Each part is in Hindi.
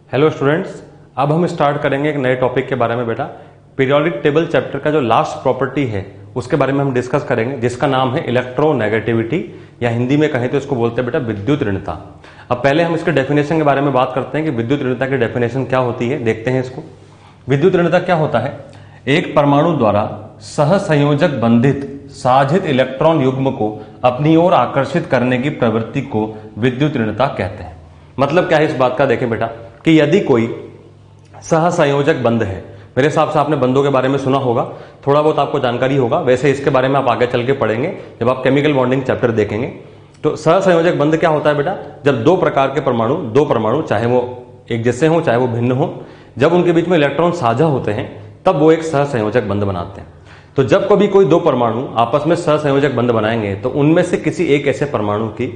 हेलो स्टूडेंट्स, अब हम स्टार्ट करेंगे एक नए टॉपिक के बारे में बेटा। पीरियोडिक टेबल चैप्टर का जो लास्ट प्रॉपर्टी है उसके बारे में हम डिस्कस करेंगे, जिसका नाम है इलेक्ट्रोनेगेटिविटी, या हिंदी में कहें तो इसको बोलते हैं बेटा विद्युत ऋणता। अब पहले हम इसके डेफिनेशन के बारे में बात करते हैं कि विद्युत ऋणता की डेफिनेशन क्या होती है। देखते हैं इसको। विद्युत ऋणता क्या होता है? एक परमाणु द्वारा सहसंयोजक बंधित साझित इलेक्ट्रॉन युग्म को अपनी ओर आकर्षित करने की प्रवृत्ति को विद्युत ऋणता कहते हैं। मतलब क्या है इस बात का? देखें बेटा कि यदि कोई सहसंयोजक बंध है, मेरे हिसाब से आपने बंधों के बारे में सुना होगा, थोड़ा बहुत आपको जानकारी होगा, वैसे इसके बारे में आप आगे चल के पढ़ेंगे जब आप केमिकल बॉन्डिंग चैप्टर देखेंगे। तो सहसंयोजक बंध क्या होता है बेटा? जब दो प्रकार के परमाणु चाहे वो एक जैसे हो चाहे वो भिन्न हो, जब उनके बीच में इलेक्ट्रॉन साझा होते हैं तब वो एक सहसंयोजक बंध बनाते हैं। तो जब कभी कोई दो परमाणु आपस में सहसंयोजक बंध बनाएंगे तो उनमें से किसी एक ऐसे परमाणु की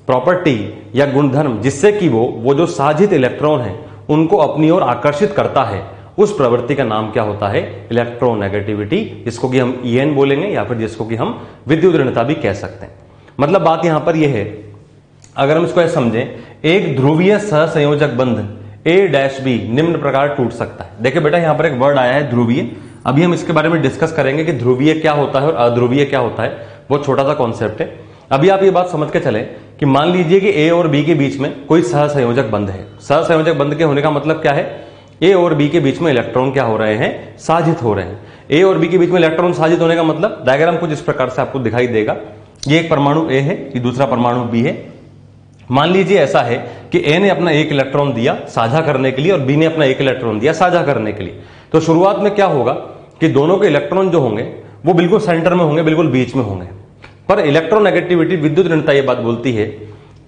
प्रॉपर्टी या गुणधर्म जिससे कि वो जो साझित इलेक्ट्रॉन है उनको अपनी ओर आकर्षित करता है, उस प्रवृत्ति का नाम क्या होता है? इलेक्ट्रोनेगेटिविटी। जिसको कि हम EN बोलेंगे या फिर जिसको कि हम विद्युत ऋणता भी कह सकते हैं। मतलब बात यहां पर यह है, अगर हम इसको ऐसे समझें, एक ध्रुवीय सहसंयोजक बंध A-B निम्न प्रकार टूट सकता है। देखिए बेटा यहां पर एक वर्ड आया है ध्रुवीय। अभी हम इसके बारे में डिस्कस करेंगे कि ध्रुवीय क्या होता है और अध्रुवीय क्या होता है। बहुत छोटा सा कॉन्सेप्ट है। अभी आप ये बात समझ के चले कि मान लीजिए कि A और B के बीच में कोई सहसंयोजक बंध है। सहसंयोजक बंध के होने का मतलब क्या है? A और B के बीच में इलेक्ट्रॉन क्या हो रहे हैं? साझित हो रहे हैं। A और B के बीच में इलेक्ट्रॉन साझित होने का मतलब डायग्राम कुछ इस प्रकार से आपको दिखाई देगा। ये एक परमाणु A है, ये दूसरा परमाणु B है। मान लीजिए ऐसा है कि A ने अपना एक इलेक्ट्रॉन दिया साझा करने के लिए और B ने अपना एक इलेक्ट्रॉन दिया साझा करने के लिए। तो शुरुआत में क्या होगा कि दोनों के इलेक्ट्रॉन जो होंगे वो बिल्कुल सेंटर में होंगे, बिल्कुल बीच में होंगे। पर इलेक्ट्रोनेगेटिविटी विद्युत ऋणता ये बात बोलती है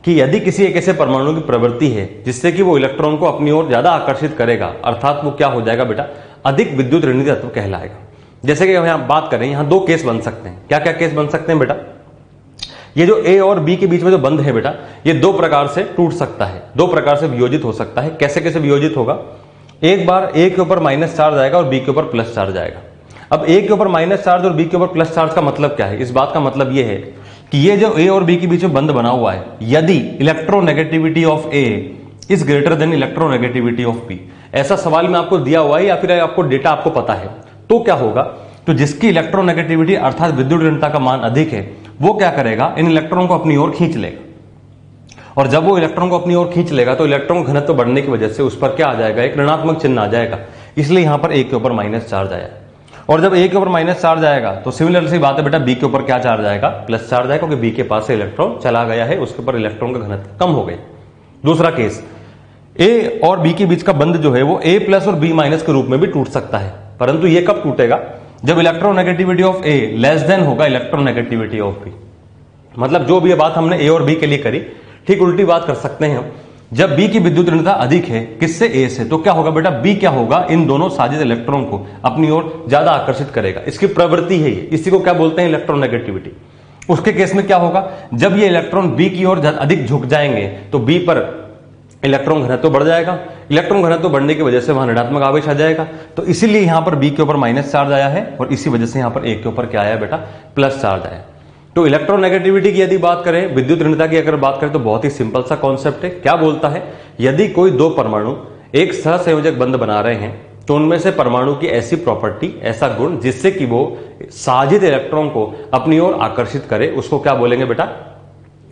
कि यदि किसी एक ऐसे परमाणु की प्रवृत्ति है जिससे कि वो इलेक्ट्रॉन को अपनी ओर ज्यादा आकर्षित करेगा, अर्थात वो क्या हो जाएगा बेटा? अधिक विद्युत ऋणित तत्व कहलाएगा। जैसे कि यहां बात करें, यहां दो केस बन सकते हैं। क्या क्या केस बन सकते हैं बेटा? ये जो A और B के बीच में जो बंध है बेटा, ये दो प्रकार से टूट सकता है, दो प्रकार से वियोजित हो सकता है। कैसे कैसे वियोजित होगा? एक बार A के ऊपर माइनस चार्ज आएगा और B के ऊपर प्लस चार्ज आएगा। अब A के ऊपर माइनस चार्ज और B के ऊपर प्लस चार्ज का मतलब क्या है? इस बात का मतलब यह है कि ये जो A और B के बीच में बंध बना हुआ है, यदि electronegativity of A is greater than electronegativity of B, ऐसा सवाल में आपको दिया हुआ है या फिर आपको डेटा आपको पता है, तो क्या होगा? तो जिसकी इलेक्ट्रोनेगेटिविटी अर्थात विद्युत ऋणता का मान अधिक है वो क्या करेगा? इन इलेक्ट्रॉन को अपनी ओर खींच लेगा। और जब वो इलेक्ट्रॉन को अपनी ओर खींच लेगा तो इलेक्ट्रॉन घनत्व बढ़ने की वजह से उस पर क्या आ जाएगा? एक ऋणात्मक चिन्ह आ जाएगा। इसलिए यहां पर A के ऊपर माइनस चार्ज आया। और जब A के ऊपर माइनस चार्ज आएगा तो सिमिलर सी बात है बेटा, B के ऊपर क्या चार्ज आएगा? प्लस चार्ज आएगा, क्योंकि B के पास से इलेक्ट्रॉन चला गया है, उसके ऊपर इलेक्ट्रॉन का घनत्व कम हो गया। दूसरा केस, A और B के बीच का बंध जो है वो A प्लस और B माइनस के रूप में भी टूट सकता है, परंतु ये कब टूटेगा? जब electronegativity of A less than होगा इलेक्ट्रोनेगेटिविटी ऑफ B। मतलब जो भी ये बात हमने A और B के लिए करी, ठीक उल्टी बात कर सकते हैं हम। जब B की विद्युत ऋणता अधिक है किससे? A से, तो क्या होगा बेटा? B क्या होगा? इन दोनों साझित इलेक्ट्रॉन को अपनी ओर ज्यादा आकर्षित करेगा। इसकी प्रवृत्ति है ये, इसी को क्या बोलते हैं? इलेक्ट्रोनेगेटिविटी। उसके केस में क्या होगा? जब ये इलेक्ट्रॉन B की ओर अधिक झुक जाएंगे तो B पर इलेक्ट्रॉन घनत्व बढ़ जाएगा। इलेक्ट्रॉन घनत्व बढ़ने की वजह से वहां ऋणात्मक आवेश आ जाएगा। तो इसीलिए यहां पर B के ऊपर माइनस चार्ज आया है और इसी वजह से यहां पर A के ऊपर क्या आया बेटा? प्लस चार्ज आया। तो इलेक्ट्रोनेगेटिविटी की यदि बात करें, विद्युत ऋणता की अगर बात करें तो बहुत ही सिंपल सा कॉन्सेप्ट है। क्या बोलता है? यदि कोई दो परमाणु एक सहसंयोजक बंध बना रहे हैं तो उनमें से परमाणु की ऐसी प्रॉपर्टी, ऐसा गुण जिससे कि वो साझित इलेक्ट्रॉन को अपनी ओर आकर्षित करे, उसको क्या बोलेंगे बेटा?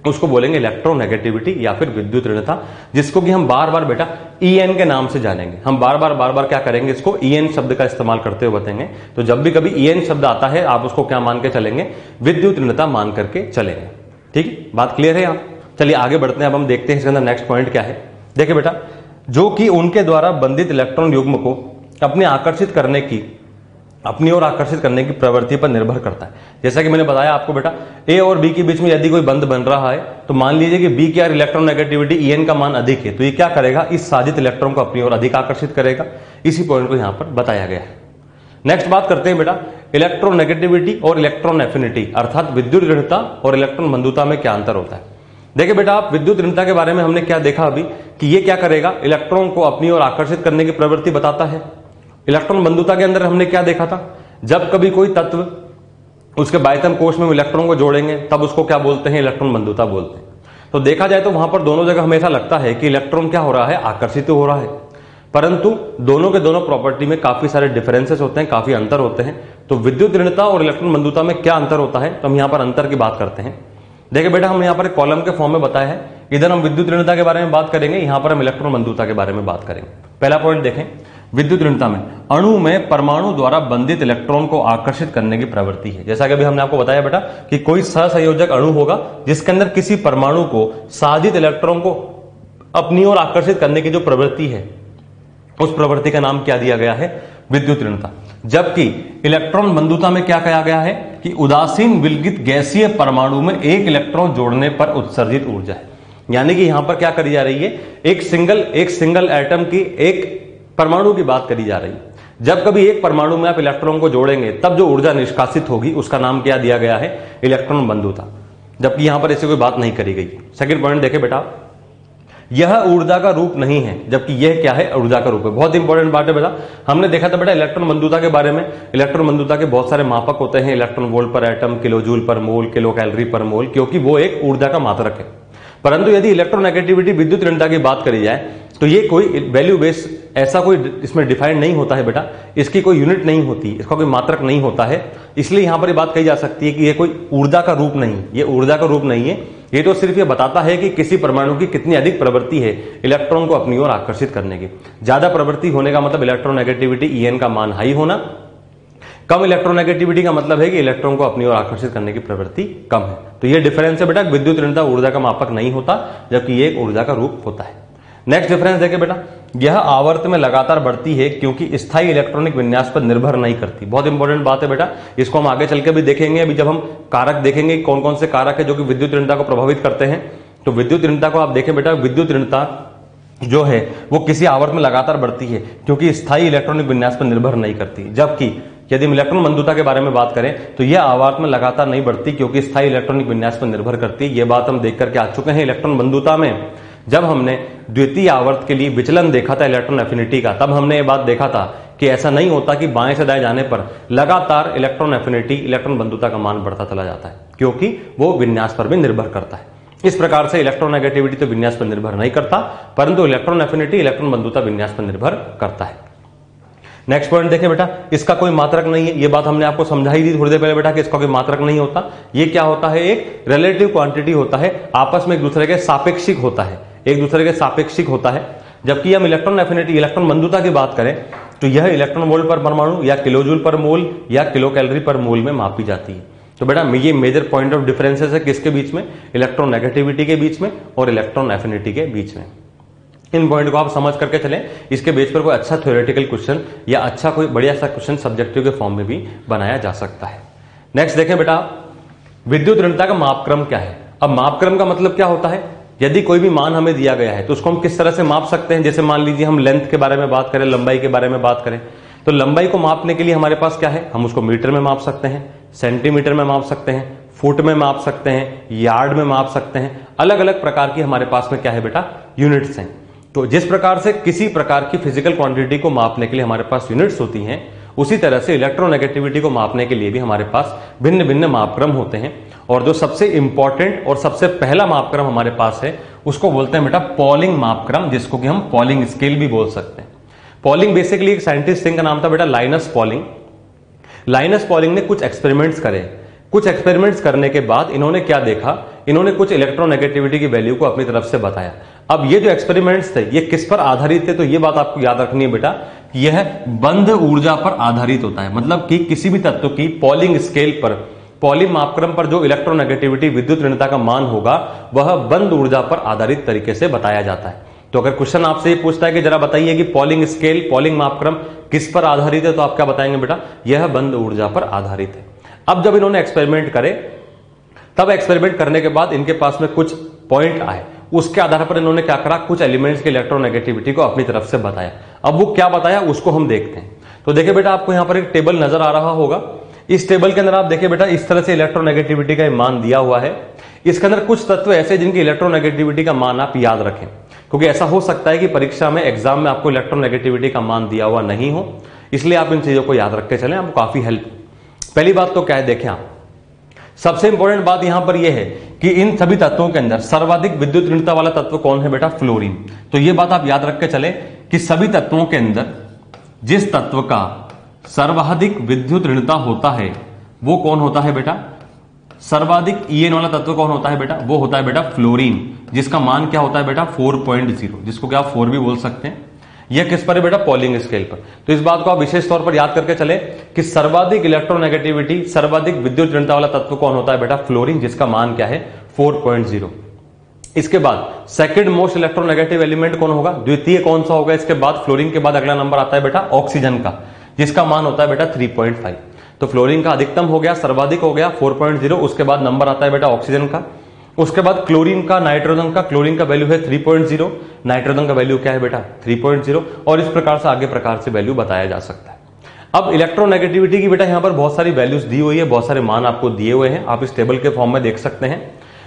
उसको बोलेंगे इलेक्ट्रोनेगेटिविटी या फिर विद्युत ऋणता, जिसको कि हम बार बार बेटा EN के नाम से जानेंगे। हम बार बार क्या करेंगे? इसको EN शब्द का इस्तेमाल करते हुए बताएंगे। तो जब भी कभी EN शब्द आता है आप उसको क्या मान के चलेंगे? विद्युत ऋणता मान करके चलेंगे। ठीक है, बात क्लियर है यहाँ? चलिए आगे बढ़ते हैं। अब हम देखते हैं इसके अंदर नेक्स्ट पॉइंट क्या है। देखिए बेटा, जो कि उनके द्वारा बंधित इलेक्ट्रॉन युग्म को अपनी ओर आकर्षित करने की प्रवृत्ति पर निर्भर करता है। जैसा कि मैंने बताया आपको बेटा, A और B के बीच में यदि कोई बंध बन रहा है तो मान लीजिए कि B की इलेक्ट्रोनेगेटिविटी EN का मान अधिक है, तो ये क्या करेगा? इस साझित इलेक्ट्रॉन को अपनी ओर अधिक आकर्षित करेगा। इसी पॉइंट को यहां पर बताया गया है। नेक्स्ट बात करते हैं बेटा, इलेक्ट्रोनेगेटिविटी और इलेक्ट्रॉन एफिनिटी अर्थात विद्युत ऋणता और इलेक्ट्रॉन बंधुता में क्या अंतर होता है। देखिए बेटा, आप विद्युत ऋणता के बारे में हमने क्या देखा अभी कि ये क्या करेगा? इलेक्ट्रॉन को अपनी ओर आकर्षित करने की प्रवृत्ति बताता है। इलेक्ट्रॉन बंधुता के अंदर हमने क्या देखा था? जब कभी कोई तत्व उसके बाह्यतम कोश में इलेक्ट्रॉन को जोड़ेंगे तब उसको क्या बोलते हैं? इलेक्ट्रॉन बंधुता बोलते हैं। तो देखा जाए तो वहां पर दोनों जगह हमेशा लगता है कि इलेक्ट्रॉन क्या हो रहा है? आकर्षित हो रहा है। परंतु दोनों के दोनों प्रॉपर्टी में काफी सारे डिफरेंसेस होते हैं, काफी अंतर होते हैं। तो विद्युत ऋणता और इलेक्ट्रॉन बंधुता में क्या अंतर होता है, तो हम यहां पर अंतर की बात करते हैं। देखिए बेटा, हमने यहां पर एक कॉलम के फॉर्म में बताया है, इधर हम विद्युत ऋणता के बारे में बात करेंगे, यहां पर हम इलेक्ट्रॉन बंधुता के बारे में बात करेंगे। पहला पॉइंट देखें, विद्युत ऋणता में अणु में परमाणु द्वारा बंधित इलेक्ट्रॉन को आकर्षित करने की प्रवृत्ति है। जैसा कि अभी हमने आपको बताया बेटा कि कोई सहसंयोजक अणु होगा जिसके अंदर किसी परमाणु को साजित इलेक्ट्रॉन को अपनी ओर आकर्षित करने की जो प्रवृत्ति है, उस प्रवृत्ति का नाम क्या दिया गया है, विद्युत ऋणता। जबकि इलेक्ट्रॉन बंधुता में क्या कहा गया है कि उदासीन विलगित गैसीय परमाणु में एक इलेक्ट्रॉन जोड़ने पर उत्सर्जित ऊर्जा है। यानी कि यहां पर क्या करी जा रही है, एक सिंगल एटम की, एक परमाणु की बात करी जा रही है। जब कभी एक परमाणु में आप इलेक्ट्रॉन को जोड़ेंगे तब जो ऊर्जा निष्कासित होगी उसका नाम क्या दिया गया है, इलेक्ट्रॉन बंधुता। जबकि यहां पर ऐसी कोई बात नहीं करी गई। सेकंड पॉइंट देखें बेटा, यह ऊर्जा का रूप नहीं है, जबकि यह क्या है, ऊर्जा का रूप है। बहुत इंपॉर्टेंट बात है बेटा, हमने देखा था बेटा इलेक्ट्रॉन बंधुता के बारे में। इलेक्ट्रॉन बंधुता के बहुत सारे मापक होते हैं, इलेक्ट्रॉन वोल्ट पर एटम, किलो जूल पर मोल, किलो कैलोरी पर मोल, क्योंकि वो एक ऊर्जा का मात्रक है। परंतु यदि इलेक्ट्रोनेगेटिविटी विद्युत ऋणता की बात करी जाए तो ये कोई वैल्यू बेस ऐसा कोई इसमें डिफाइंड नहीं होता है बेटा, इसकी कोई यूनिट नहीं होती, इसका कोई मात्रक नहीं होता है। इसलिए यहां पर ये बात कही जा सकती है कि ये कोई ऊर्जा का रूप नहीं, ये ऊर्जा का रूप नहीं है। ये तो सिर्फ ये बताता है कि किसी परमाणु की कितनी अधिक प्रवृत्ति है इलेक्ट्रॉन को अपनी ओर आकर्षित करने की। ज्यादा प्रवृत्ति होने का मतलब इलेक्ट्रोनेगेटिविटी EN का मान हाई होना, कम इलेक्ट्रोनेगेटिविटी का मतलब है कि इलेक्ट्रॉन को अपनी ओर आकर्षित करने की प्रवृत्ति कम है। तो ये डिफरेंस है बेटा, विद्युत ऋणता ऊर्जा का मापक नहीं होता, जबकि ये एक ऊर्जा का रूप होता है। नेक्स्ट डिफरेंस देखें बेटा, यह आवर्त में लगातार बढ़ती है क्योंकि स्थायी इलेक्ट्रॉनिक विन्यास पर निर्भर नहीं करती। बहुत इंपॉर्टेंट बात है बेटा, इसको हम आगे चल के भी देखेंगे। अभी जब हम कारक देखेंगे कौन कौन से कारक है जो कि विद्युत ऋणता को प्रभावित करते हैं, तो विद्युत ऋणता को आप देखें बेटा, विद्युत ऋणता जो है वो किसी आवर्त में लगातार बढ़ती है क्योंकि स्थायी इलेक्ट्रॉनिक विन्यास पर निर्भर नहीं करती। जबकि यदि हम इलेक्ट्रॉन बंधुता के बारे में बात करें तो यह आवर्त में लगातार नहीं बढ़ती क्योंकि स्थायी इलेक्ट्रॉनिक विन्यास पर निर्भर करती है। यह बात हम देख करके आ चुके हैं इलेक्ट्रॉन बंधुता में। जब हमने द्वितीय आवर्त के लिए विचलन देखा था इलेक्ट्रॉन एफिनिटी का, तब हमने ये बात देखा था कि ऐसा नहीं होता कि बाएं से दाएं जाने पर लगातार इलेक्ट्रॉन एफिनिटी, इलेक्ट्रॉन बंधुता का मान बढ़ता चला जाता है, क्योंकि वो विन्यास पर भी निर्भर करता है। इस प्रकार से इलेक्ट्रोनेगेटिविटी तो विन्यास पर निर्भर नहीं करता, परंतु इलेक्ट्रॉन एफिनिटी, इलेक्ट्रॉन बंधुता विन्यास पर निर्भर करता है। नेक्स्ट पॉइंट देखें बेटा, इसका कोई मात्रक नहीं है। ये बात हमने आपको समझा ही दी थोड़ी देर पहले बेटा कि इसका कोई मात्रक नहीं होता। ये क्या होता है, एक रिलेटिव क्वांटिटी होता है, आपस में एक दूसरे के सापेक्षिक होता है, एक दूसरे के सापेक्षिक होता है। जबकि हम इलेक्ट्रॉन एफिनिटी, इलेक्ट्रॉन बंधुता की बात करें तो यह इलेक्ट्रॉन वोल्ट पर परमाणु या किलो जूल पर मोल या किलो कैलोरी पर मोल में मापी जाती है। तो बेटा ये मेजर पॉइंट ऑफ डिफरेंसेस है किसके बीच में, इलेक्ट्रॉन नेगेटिविटी के बीच में और इलेक्ट्रॉन एफिनिटी के बीच में। इन पॉइंट को आप समझ करके चलें, इसके बेस पर कोई अच्छा थ्योरेटिकल क्वेश्चन या अच्छा कोई बढ़िया सा क्वेश्चन सब्जेक्टिव के फॉर्म में भी बनाया जा सकता है। नेक्स्ट देखें बेटा, विद्युत ऋणता का मापक्रम क्या है। अब मापक्रम का मतलब क्या होता है, यदि कोई भी मान हमें दिया गया है तो उसको हम किस तरह से माप सकते हैं। जैसे मान लीजिए हम लेंथ के बारे में बात करें, लंबाई के बारे में बात करें, तो लंबाई को मापने के लिए हमारे पास क्या है, हम उसको मीटर में माप सकते हैं, सेंटीमीटर में माप सकते हैं, फुट में माप सकते हैं, यार्ड में माप सकते हैं। अलग अलग प्रकार की हमारे पास में क्या है बेटा, यूनिट्स हैं। तो जिस प्रकार से किसी प्रकार की फिजिकल क्वांटिटी को मापने के लिए हमारे पास यूनिट्स होती हैं, उसी तरह से इलेक्ट्रोनेगेटिविटी को मापने के लिए भी हमारे पास भिन्न भिन्न मापक्रम होते हैं। और जो सबसे इंपॉर्टेंट और सबसे पहला मापक्रम हमारे पास है उसको बोलते हैं बेटा पॉलिंग मापक्रम, जिसको कि हम पॉलिंग स्केल भी बोल सकते हैं। पॉलिंग बेसिकली एक साइंटिस्ट का नाम था बेटा लाइनस पॉलिंग। लाइनस पॉलिंग ने कुछ एक्सपेरिमेंट्स करे। कुछ एक्सपेरिमेंट्स करने के बाद इन्होंने क्या देखा, इन्होंने कुछ इलेक्ट्रोनेगेटिविटी की वैल्यू को अपनी तरफ से बताया। अब ये जो एक्सपेरिमेंट्स थे ये किस पर आधारित थे, तो ये बात आपको याद रखनी है बेटा, यह बंध ऊर्जा पर आधारित होता है। मतलब कि किसी भी तत्व की पॉलिंग स्केल पर, पॉलिंग मापक्रम पर जो इलेक्ट्रोनेगेटिविटी, विद्युत ऋणता का मान होगा वह बंध ऊर्जा पर आधारित तरीके से बताया जाता है। तो अगर क्वेश्चन आपसे ये पूछता है कि जरा बताइए कि पॉलिंग स्केल, पॉलिंग मापक्रम किस पर आधारित है, तो आप क्या बताएंगे बेटा, यह बंध ऊर्जा पर आधारित है। अब जब इन्होंने एक्सपेरिमेंट करे, तब एक्सपेरिमेंट करने के बाद इनके पास में कुछ पॉइंट आए, उसके आधार पर इन्होंने क्या करा, कुछ एलिमेंट्स की इलेक्ट्रोनेगेटिविटी को अपनी तरफ से बताया। अब वो क्या बताया उसको हम देखते हैं। तो देखिए बेटा, आपको यहां पर एक टेबल नजर आ रहा होगा। इस टेबल के अंदर आप देखिए बेटा, इस तरह से इलेक्ट्रोनेगेटिविटी का मान दिया हुआ है। इसके अंदर कुछ तत्व ऐसे जिनकी इलेक्ट्रोनेगेटिविटी का मान आप याद रखें, क्योंकि ऐसा हो सकता है कि परीक्षा में, एग्जाम में आपको इलेक्ट्रोनेगेटिविटी का मान दिया हुआ नहीं हो, इसलिए आप इन चीजों को याद रख के चलें, आपको काफी हेल्प। पहली बात तो क्या है, देखें आप, सबसे इंपॉर्टेंट बात यहां पर यह है कि इन सभी तत्वों के अंदर सर्वाधिक विद्युत ऋणता वाला तत्व कौन है बेटा, फ्लोरीन। तो यह बात आप याद रख के चलें कि सभी तत्वों के अंदर जिस तत्व का सर्वाधिक विद्युत ऋणता होता है वो कौन होता है बेटा? सर्वाधिक ईएन वाला तत्व कौन होता है बेटा? वो होता है बेटा फ्लोरीन, जिसका मान क्या होता है बेटा? 4.0, जिसको क्या आप 4 भी बोल सकते हैं। यह किस पर है बेटा? पॉलिंग स्केल पर। तो इस बात को आप विशेष तौर पर याद करके चले कि सर्वाधिक इलेक्ट्रोनेगेटिविटी, सर्वाधिक विद्युत ऋणता वाला तत्व कौन होता है बेटा? फ्लोरीन, जिसका मान क्या है? 4.0। इसके बाद सेकंड मोस्ट इलेक्ट्रोनेगेटिव एलिमेंट कौन होगा? द्वितीय कौन सा होगा? इसके बाद फ्लोरीन के बाद अगला नंबर आता है बेटा ऑक्सीजन का, जिसका मान होता है बेटा 3.5। तो फ्लोरीन का अधिकतम हो गया, सर्वाधिक हो गया 4.0। उसके बाद नंबर आता है बेटा ऑक्सीजन का। उसके बाद क्लोरीन का, नाइट्रोजन का। क्लोरीन का वैल्यू है 3.0, नाइट्रोजन का वैल्यू क्या है बेटा? 3.0। और इस प्रकार से आगे प्रकार से वैल्यू बताया जा सकता है। अब इलेक्ट्रोनेगेटिविटी की बेटा यहां पर बहुत सारी वैल्यूज दी हुई है, बहुत सारे मान आपको दिए हुए हैं, आप इस टेबल के फॉर्म में देख सकते हैं।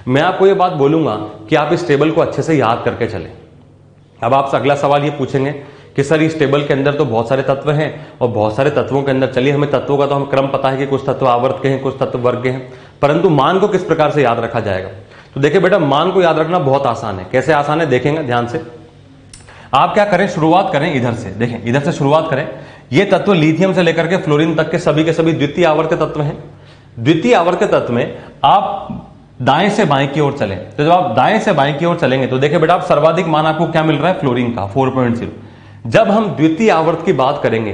मैं आपको यह बात बोलूंगा कि आप इस टेबल को अच्छे से याद करके चलें। अब आपसे अगला सवाल ये पूछेंगे कि सर इस टेबल के अंदर तो बहुत सारे तत्व हैं और बहुत सारे तत्वों के अंदर, चलिए हमें तत्वों का तो हम क्रम पता है कि कुछ तत्व आवर्त के हैं, कुछ तत्व वर्ग के हैं, परंतु मान को किस प्रकार से याद रखा जाएगा? तो देखिए बेटा, मान को याद रखना बहुत आसान है। कैसे आसान है देखेंगे ध्यान से। आप क्या करें, शुरुआत करें इधर से। देखें इधर से शुरुआत करें। ये तत्व लिथियम से लेकर के फ्लोरीन तक के सभी द्वितीय आवर्त तत्व हैं। द्वितीय आवर्त तत्व में आप दाएं से बाएं की ओर चलें, तो जब आप दाएं से बाएं की ओर चलेंगे तो देखिए बेटा, आप सर्वाधिक मान आपको क्या मिल रहा है? फ्लोरीन का 4.0। जब हम द्वितीय आवर्त की बात करेंगे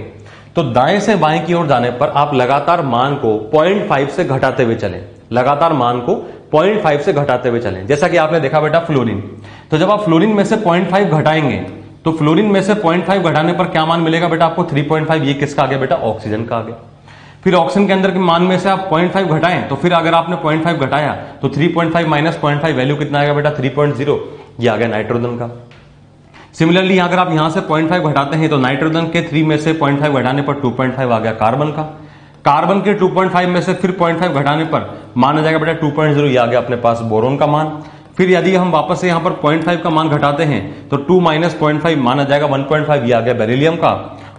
तो दाएं से बाएं की ओर जाने पर आप लगातार मान को 0.5 से घटाते हुए चलें, लगातार मान को 0.5 से घटाते हुए चलें। जैसा कि आपने देखा बेटा फ्लोरीन, तो जब आप फ्लोरीन में से 0.5 घटाएंगे तो फ्लोरीन में से 0.5 घटाने पर क्या मान मिलेगा बेटा आपको? 3.5। ये किसका आ गया बेटा? ऑक्सीजन का आ गया। फिर ऑक्सीजन के अंदर के मान में से आप 0.5 घटाएं तो फिर अगर आपने 0.5 घटाया तो 3.5 माइनस 0.5 वैल्यू कितना आएगा बेटा? 3.0। ये आ गया नाइट्रोजन का। सिमिलरली अगर आप यहां से 0.5 घटाते हैं तो नाइट्रोजन के 3 में से 0.5 घटाने पर 2.5 आ गया कार्बन का। कार्बन के 2.5 में से फिर 0.5 घटाने पर मान आ जाएगा बेटा 2.0। ये आ गया अपने पास बोरोन का मान। फिर यदि हम वापस से यहां पर 0.5 का मान घटाते हैं तो 2 माइनस 0.5 मान आ जाएगा 1.5। ये आ गया बेरिलियम का।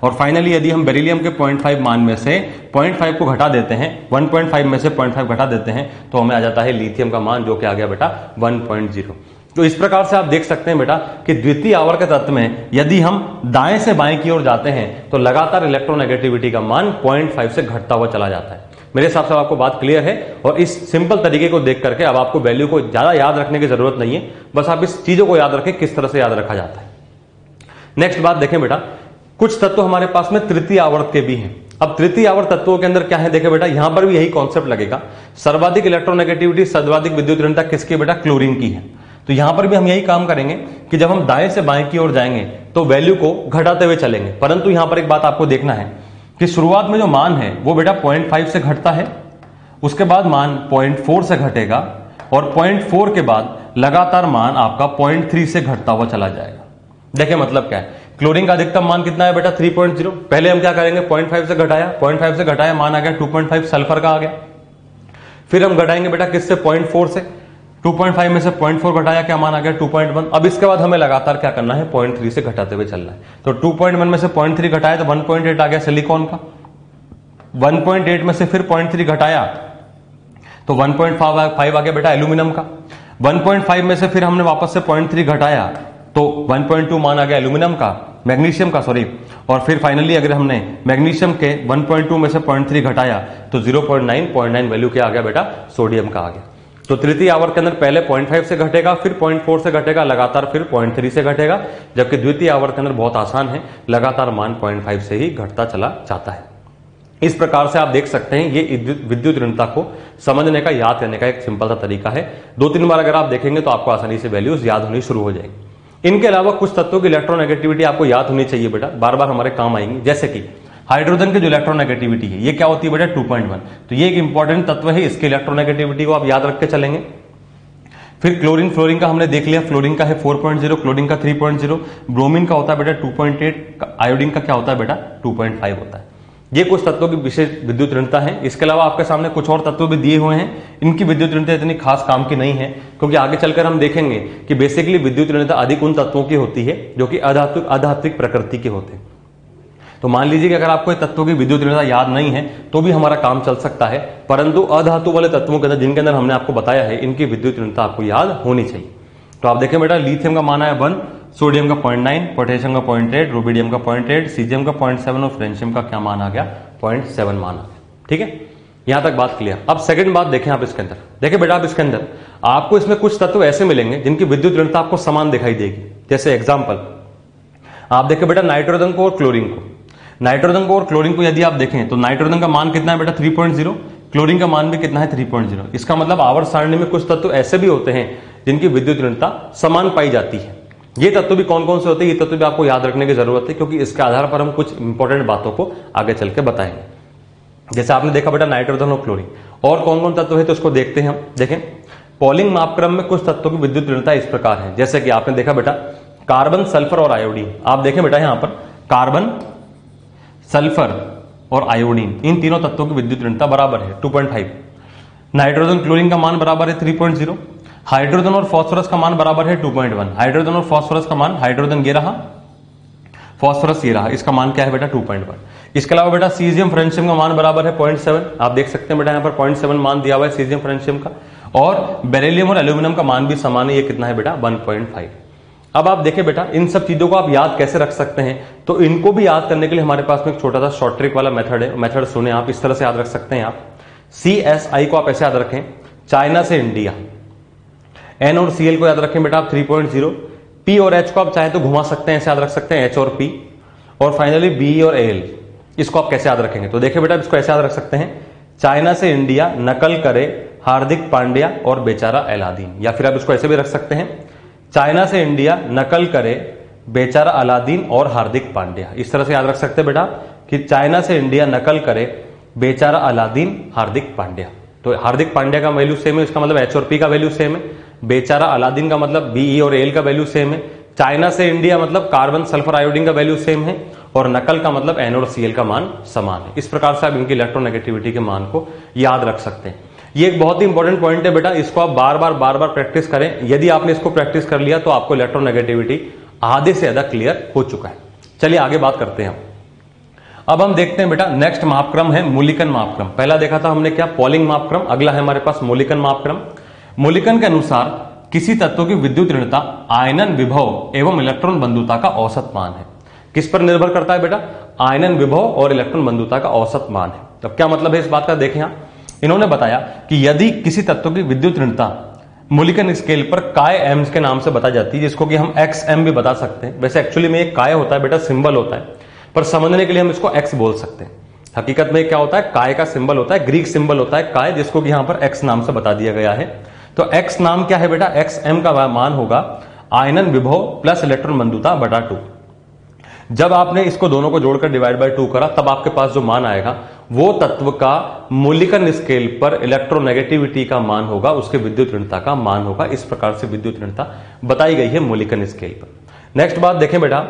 और फाइनली यदि हम बेरिलियम के 0.5 मान में से 0.5 को घटा देते हैं, 1.5 में से 0.5 घटा देते हैं तो हमें आ जाता है लिथियम का मान, जो कि आ गया बेटा 1.0। तो इस प्रकार से आप देख सकते हैं बेटा कि द्वितीय आवर्त तत्व में यदि हम दाएं से बाएं की ओर जाते हैं तो लगातार इलेक्ट्रोनेगेटिविटी का मान 0.5 से घटता हुआ चला जाता है। मेरे हिसाब से आपको बात क्लियर है और इस सिंपल तरीके को देख करके अब आपको वैल्यू को ज्यादा याद रखने की जरूरत नहीं है, बस आप इस चीजों को याद रखें किस तरह से याद रखा जाता है। नेक्स्ट बात देखें बेटा, कुछ तत्व हमारे पास में तृतीय आवर्त के भी हैं। अब तृतीय आवर्त तत्वों के अंदर क्या है देखें बेटा, यहां पर भी यही कॉन्सेप्ट लगेगा। सर्वाधिक इलेक्ट्रोनेगेटिविटी, सर्वाधिक विद्युत ऋणता किसकी बेटा? क्लोरीन की है। तो यहां पर भी हम यही काम करेंगे कि जब हम दाएं से बाएं की ओर जाएंगे तो वैल्यू को घटाते हुए चलेंगे, परंतु यहां पर एक बात आपको देखना है कि शुरुआत में जो मान है वो बेटा 0.5 से घटता है, उसके बाद मान 0.4 से घटेगा और 0.4 के बाद लगातार मान आपका 0.3 से घटता हुआ चला जाएगा। देखिए मतलब क्या है, क्लोरीन का अधिकतम मान कितना है बेटा? 3.0। पहले हम क्या करेंगे? 0.5 से घटाया, 0.5 से घटाया मान आ गया 2.5, सल्फर का आ गया। फिर हम घटाएंगे बेटा किससे? 0.4 से। 2.5 में से 0.4 घटाया, क्या मान आ गया? 2.1। अब इसके बाद हमें लगातार क्या करना है? 0.3 से घटाते हुए चलना है। तो 2.1 में से 0.3 घटाया तो 1.8 आ गया सिलिकॉन का। 1.8 में से फिर 0.3 घटाया तो 1.5 आ गया बेटा एल्यूमिनियम का। 1.5 में से फिर हमने वापस से 0.3 घटाया तो 1.2 मान आ गया एल्यूमिनियम का, मैग्नीशियम का सॉरी। और फिर फाइनली अगर हमने मैग्नीशियम के 1.2 में से 0.3 घटाया तो 0.9 वैल्यू क्या आ गया बेटा? सोडियम का आ गया। तो तृतीय आवर्त के अंदर पहले 0.5 से घटेगा, फिर 0.4 से घटेगा, लगातार फिर 0.3 से घटेगा, जबकि द्वितीय आवर्त के अंदर बहुत आसान है, लगातार मान 0.5 से ही घटता चला जाता है। इस प्रकार से आप देख सकते हैं ये विद्युत ऋणता को समझने का, याद करने का एक सिंपल सा तरीका है। 2-3 बार अगर आप देखेंगे तो आपको आसानी से वैल्यूज याद होनी शुरू हो जाएगी। इनके अलावा कुछ तत्वों की इलेक्ट्रोनेगेटिविटी आपको याद होनी चाहिए बेटा, बार बार हमारे काम आएंगी। जैसे कि हाइड्रोजन की जो इलेक्ट्रोनेगेटिविटी है ये क्या होती है बेटा? 2.1। तो ये एक इंपॉर्टेंट तत्व है, इसकी इलेक्ट्रोनेगेटिविटी को आप याद रख के चलेंगे। फिर क्लोरीन, फ्लोरीन का हमने देख लिया, फ्लोरीन का है 4.0, क्लोरीन का 3.0, ब्रोमीन का होता है बेटा 2.8, आयोडीन का क्या होता है बेटा? 2.5 होता है। ये कुछ तत्वों की विशेष विद्युत ऋणता है। इसके अलावा आपके सामने कुछ और तत्व भी दिए हुए हैं, इनकी विद्युत ऋणता इतनी खास काम की नहीं है, क्योंकि आगे चलकर हम देखेंगे कि बेसिकली विद्युत ऋणता अधिक उन तत्वों की होती है जो कि अधात्विक प्रकृति के होते हैं। तो मान लीजिए कि अगर आपको तत्वों की विद्युत ऋणता याद नहीं है तो भी हमारा काम चल सकता है, परंतु अधातु वाले तत्वों के अंदर जिनके अंदर हमने आपको बताया है इनकी विद्युत ऋणता आपको याद होनी चाहिए। तो आप देखें बेटा, लिथियम का मान है 1, सोडियम का 0.9, पोटेशियम का 0.8, रुबिडियम का 0.8, सीजियम का 0.7 और फ्रेंशियम का क्या मान आ गया, 0.7 मान आ गया। ठीक है, यहां तक बात क्लियर। अब सेकंड बात देखें आप इसके अंदर, देखिए बेटा आप इसके अंदर आपको इसमें कुछ तत्व ऐसे मिलेंगे जिनकी विद्युत ऋणता आपको समान दिखाई देगी। जैसे एग्जांपल आप देखें बेटा नाइट्रोजन को और क्लोरीन को, नाइट्रोजन को और क्लोरीन को यदि आप देखें तो नाइट्रोजन का मान कितना है बेटा 3.0, क्लोरीन का मान भी कितना है 3.0। इसका मतलब आवर्त सारणी में कुछ तत्व ऐसे भी होते हैं जिनकी विद्युत ऋणता समान पाई जाती है। ये तत्व भी कौन कौन से होते हैं, ये तत्व भी आपको याद रखने की जरूरत है, क्योंकि इसके आधार पर हम कुछ इंपॉर्टेंट बातों को आगे चल के बताएंगे। जैसे आपने देखा बेटा नाइट्रोजन और क्लोरीन, और कौन कौन तत्व है तो उसको देखते हैं हम। देखें पॉलिंग मापक्रम में कुछ तत्वों की विद्युत ऋणता इस प्रकार है, जैसे कि आपने देखा बेटा कार्बन, सल्फर और आयोडीन। आप देखें बेटा यहां पर कार्बन, सल्फर और आयोडीन, इन तीनों तत्वों की विद्युत ऋणता बराबर है 2.5। नाइट्रोजन क्लोरीन का मान बराबर है 3.0। हाइड्रोजन और फास्फोरस का मान बराबर है 2.1। हाइड्रोजन और फास्फोरस का मान, हाइड्रोजन ये रहा, फास्फोरस ये रहा, इसका मान क्या है बेटा 2.1। इसके अलावा बेटा सीजियम फ्रेंशियम का मान बराबर है 0.7। आप देख सकते हैं बेटा यहां पर 0.7 मान दिया हुआ है सीजियम फ्रेंशियम का, और बेरिलियम और एल्यूमिनियम का मान भी समान है, ये कितना है बेटा 1.5। अब आप देखें बेटा इन सब चीजों को आप याद कैसे रख सकते हैं, तो इनको भी याद करने के लिए हमारे पास में एक छोटा सा शॉर्ट ट्रिक वाला मेथड है। मेथड सुने आप, इस तरह से याद रख सकते हैं आप। CSI को आप ऐसे याद रखें, चाइना से इंडिया। N और Cl को याद रखें बेटा आप 3.0। P और H को आप चाहे तो घुमा सकते हैं, ऐसे याद रख सकते हैं H और P। और फाइनली B और Al, इसको आप कैसे याद रखेंगे, तो देखिए बेटा इसको ऐसे याद रख सकते हैं, चाइना से इंडिया, नकल करे हार्दिक पांड्या और बेचारा अलादीन। या फिर आप इसको ऐसे भी रख सकते हैं, चाइना से इंडिया, नकल करे बेचारा अलादीन और हार्दिक पांड्या। इस तरह से याद रख सकते हैं बेटा कि चाइना से इंडिया, नकल करे बेचारा अलादीन, हार्दिक पांड्या। तो हार्दिक पांड्या का वैल्यू सेम है, इसका मतलब H और P का वैल्यू सेम है। बेचारा अलादीन का मतलब BE और Al का वैल्यू सेम है। चाइना से इंडिया मतलब कार्बन, सल्फर, आयोडीन का वैल्यू सेम है, और नकल का मतलब N और Cl का मान समान है। इस प्रकार से आप इनकी इलेक्ट्रोनेगेटिविटी के मान को याद रख सकते हैं। ये एक बहुत ही इंपॉर्टेंट पॉइंट है बेटा, इसको आप बार बार प्रैक्टिस करें। यदि आपने इसको प्रैक्टिस कर लिया तो आपको इलेक्ट्रोनेगेटिविटी आधे से ज्यादा क्लियर हो चुका है। चलिए आगे बात करते हैं। अब हम देखते हैं बेटा नेक्स्ट मापक्रम है मूलिकन मापक्रम। पहला देखा था हमने क्या, पॉलिंग मापक्रम, अगला है हमारे पास मूलिकन मापक्रम। मूलिकन के अनुसार किसी तत्व की विद्युत ऋणता आयनन विभव एवं इलेक्ट्रॉन बंधुता का औसत मान है। किस पर निर्भर करता है बेटा, आयनन विभव और इलेक्ट्रॉन बंधुता का औसत मान है। तो क्या मतलब है इस बात का, देखें यहां इन्होंने बताया कि यदि किसी तत्व की विद्युत ऋणता मूलिकन स्केल पर काय एम्स के नाम से बता जाती है, जिसको कि हम XM भी बता सकते हैं। वैसे एक्चुअली में एक काय होता है बेटा, सिंबल होता है, पर समझने के लिए हम इसको X बोल सकते हैं। हकीकत में क्या होता है, काय का सिंबल होता है, ग्रीक सिंबल होता है काय, जिसको कि यहां पर X नाम से बता दिया गया है। तो X नाम क्या है बेटा, XM का मान होगा आयनन विभव प्लस इलेक्ट्रॉन बंधुता बटा 2। जब आपने इसको दोनों को जोड़कर डिवाइड बाय 2 करा, तब आपके पास जो मान आएगा वो तत्व का मूलिकन स्केल पर इलेक्ट्रोनेगेटिविटी का मान होगा, उसके विद्युत ऋणता का मान होगा। इस प्रकार से विद्युत ऋणता बताई गई है मूलिकन स्केल पर। नेक्स्ट बात देखें बेटा,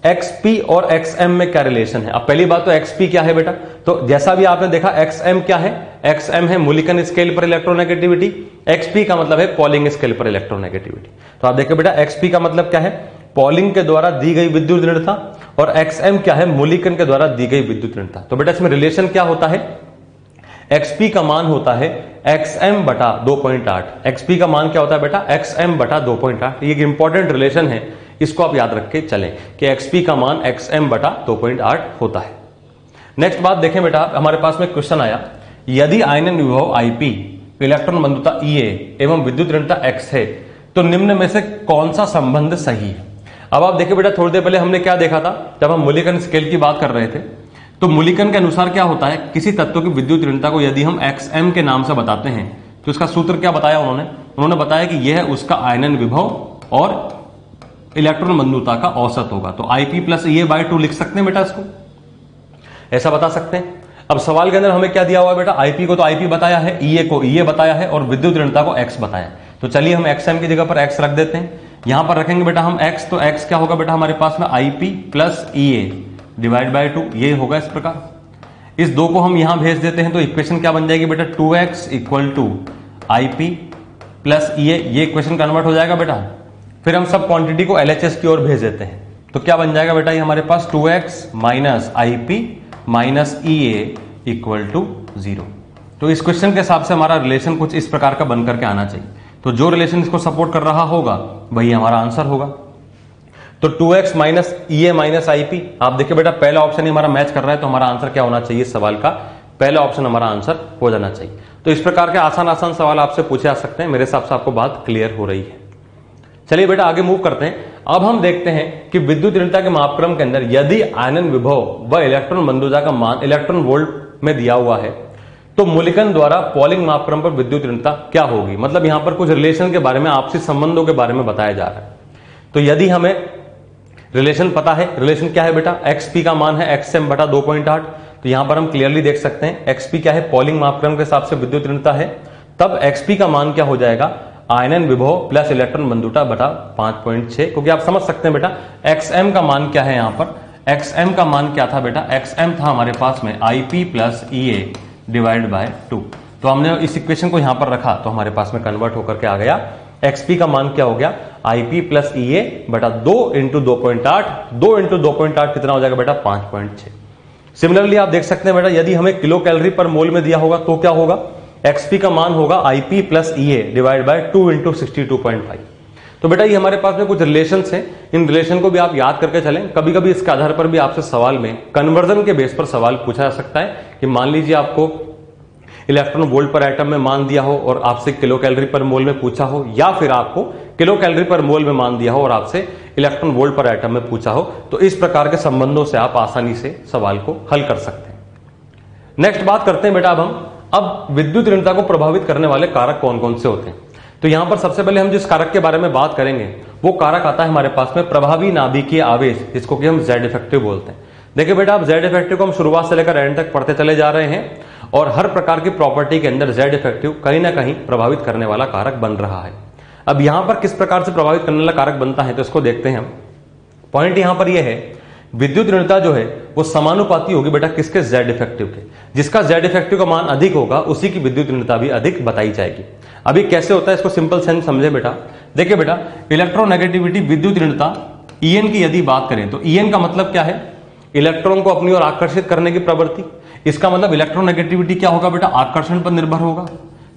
XP और XM में क्या रिलेशन है। अब पहली बात तो XP क्या है बेटा, तो जैसा भी आपने देखा XM क्या है, XM है मूलिकन स्केल पर इलेक्ट्रोनेगेटिविटी, XP का मतलब है पॉलिंग स्केल पर इलेक्ट्रोनेगेटिविटी। तो आप देखिए बेटा XP का मतलब क्या है, पॉलिंग के द्वारा दी गई विद्युत ऋणता, और XM क्या है, मूलिकन के द्वारा दी गई विद्युत ऋणता। तो बेटा इसमें रिलेशन क्या होता है, XP का मान होता है XM बटा 2.8। XP का मान क्या होता है बेटा, XM बटा 2.8। ये एक इंपॉर्टेंट रिलेशन है, इसको आप याद रख के चलें कि XP का मान XM बटा 2.8 होता है। नेक्स्ट बात देखें बेटा, हमारे पास में क्वेश्चन आया, यदि आयनन विभव IP, इलेक्ट्रॉन बंधुता EA एवं विद्युत ऋणता X है, तो निम्न में से कौन सा संबंध सही है। अब आप देखिए बेटा, थोड़ी देर पहले हमने क्या देखा था, जब हम मूलिकन स्केल की बात कर रहे थे, तो मूलिकन के अनुसार क्या होता है, किसी तत्व की विद्युत ऋणता को यदि हम XM के नाम से बताते हैं, तो इसका सूत्र क्या बताया उन्होंने बताया कि यह उसका आयनन विभव और इलेक्ट्रॉन बंधुता का औसत होगा। तो IP प्लस EA बाय 2 लिख सकते हैं बेटा, इसको ऐसा बता सकते हैं। अब सवाल के अंदर हमें क्या दिया हुआ है बेटा, IP को तो IP बताया है, EA को EA बताया है, और विद्युत ऋणता को X बताया। तो चलिए हम XM की जगह पर X रख देते हैं। यहां पर रखेंगे बेटा हम X, तो X क्या होगा बेटा हमारे पास में IP plus EA divide by 2, ये होगा इस प्रकार। इस 2 को हम यहां भेज देते हैं, तो इक्वेशन क्या बन जाएगी बेटा, 2X equal to IP plus EA, ये इक्वेशन कन्वर्ट हो जाएगा बेटा। फिर हम सब क्वांटिटी को LHS की ओर भेज देते हैं, तो क्या बन जाएगा बेटा, ये हमारे पास 2X minus IP minus EA equal to 0। तो इस क्वेश्चन के हिसाब से हमारा रिलेशन कुछ इस प्रकार का बनकर के आना चाहिए। तो जो रिलेशन इसको सपोर्ट कर रहा होगा वही हमारा आंसर होगा। तो 2x minus EA minus IP। आप देखिए बेटा पहला ऑप्शन ही हमारा मैच कर रहा है, तो हमारा आंसर क्या होना चाहिए, सवाल का पहला ऑप्शन हमारा आंसर हो जाना चाहिए। तो इस प्रकार के आसान आसान सवाल आपसे पूछे जा सकते हैं। मेरे हिसाब से आपको बात क्लियर हो रही है। चलिए बेटा आगे मूव करते हैं। अब हम देखते हैं कि विद्युत ऋणता के मापक्रम के अंदर यदि आयनन विभव व इलेक्ट्रॉन बंधुता का मान इलेक्ट्रॉन वोल्ट में दिया हुआ है, तो मूल्यांकन द्वारा पॉलिंग मापक्रम पर विद्युत ऋणता क्या होगी। मतलब यहां पर कुछ रिलेशन के बारे में, आपसी संबंधों के बारे में बताया जा रहा है। तो यदि हमें रिलेशन पता है, रिलेशन क्या है बेटा, XP का मान है XM बटा 2.8। तो यहां पर हम क्लियरली देख सकते हैं XP क्या है, पॉलिंग मापक्रम के हिसाब से विद्युत ऋणता है। तब XP का मान क्या हो जाएगा, आयनन विभव प्लस इलेक्ट्रॉन बंधुता बटा 5.6। क्योंकि आप समझ सकते हैं बेटा XM का मान क्या है, यहां पर XM का मान क्या था बेटा, XM था हमारे पास में IP plus EA divide by 2। तो हमने इस इक्वेशन को यहां पर रखा तो हमारे पास में कन्वर्ट होकर के आ गया। XP का मान क्या हो गया, IP प्लस EA बटा 2 इंटू 2.8। 2 इंटू 2.8 कितना हो जाएगा बेटा, 5.6। सिमिलरली आप देख सकते हैं बेटा यदि हमें किलो कैलोरी पर मोल में दिया होगा तो क्या होगा, XP का मान होगा IP plus EA divide by 2 into 62.5। तो बेटा ये हमारे पास में कुछ रिलेशंस हैं, इन रिलेशन को भी आप याद करके चलें। कभी कभी इसके आधार पर भी आपसे सवाल में कन्वर्जन के बेस पर सवाल पूछा जा सकता है कि मान लीजिए आपको इलेक्ट्रॉन वोल्ट पर एटम में मान दिया हो और आपसे किलो कैलोरी पर मोल में पूछा हो, या फिर आपको किलो कैलोरी पर मोल में मान दिया हो और आपसे इलेक्ट्रॉन वोल्ट पर एटम में पूछा हो। तो इस प्रकार के संबंधों से आप आसानी से सवाल को हल कर सकते हैं। नेक्स्ट बात करते हैं बेटा अब विद्युत ऋणता को प्रभावित करने वाले कारक कौन कौन से होते हैं। तो यहां पर सबसे पहले हम जिस कारक के बारे में बात करेंगे वो कारक आता है हमारे पास में प्रभावी नाभिकीय आवेश, जिसको कि हम Z इफेक्टिव बोलते हैं। देखिए बेटा अब Z इफेक्टिव को हम शुरुआत से लेकर एंड तक पढ़ते चले जा रहे हैं और हर प्रकार की प्रॉपर्टी के अंदर Z इफेक्टिव कहीं ना कहीं प्रभावित करने वाला कारक बन रहा है। अब यहां पर किस प्रकार से प्रभावित करने वाला कारक बनता है तो इसको देखते हैं हम। पॉइंट यहां पर यह है विद्युत ऋणता जो है वो समानुपाती होगी बेटा किसके, Z इफेक्टिव के। जिसका Z इफेक्टिव का मान अधिक होगा उसी की विद्युत ऋणता भी अधिक बताई जाएगी। अभी कैसे होता है इसको सिंपल सेंस समझे बेटा। देखिए बेटा इलेक्ट्रोनेगेटिविटी विद्युत ऋणता En की यदि बात करें तो En का मतलब क्या है, इलेक्ट्रॉन को अपनी ओर आकर्षित करने की प्रवृत्ति। इसका मतलब इलेक्ट्रोनेगेटिविटी क्या होगा बेटा, आकर्षण पर निर्भर होगा।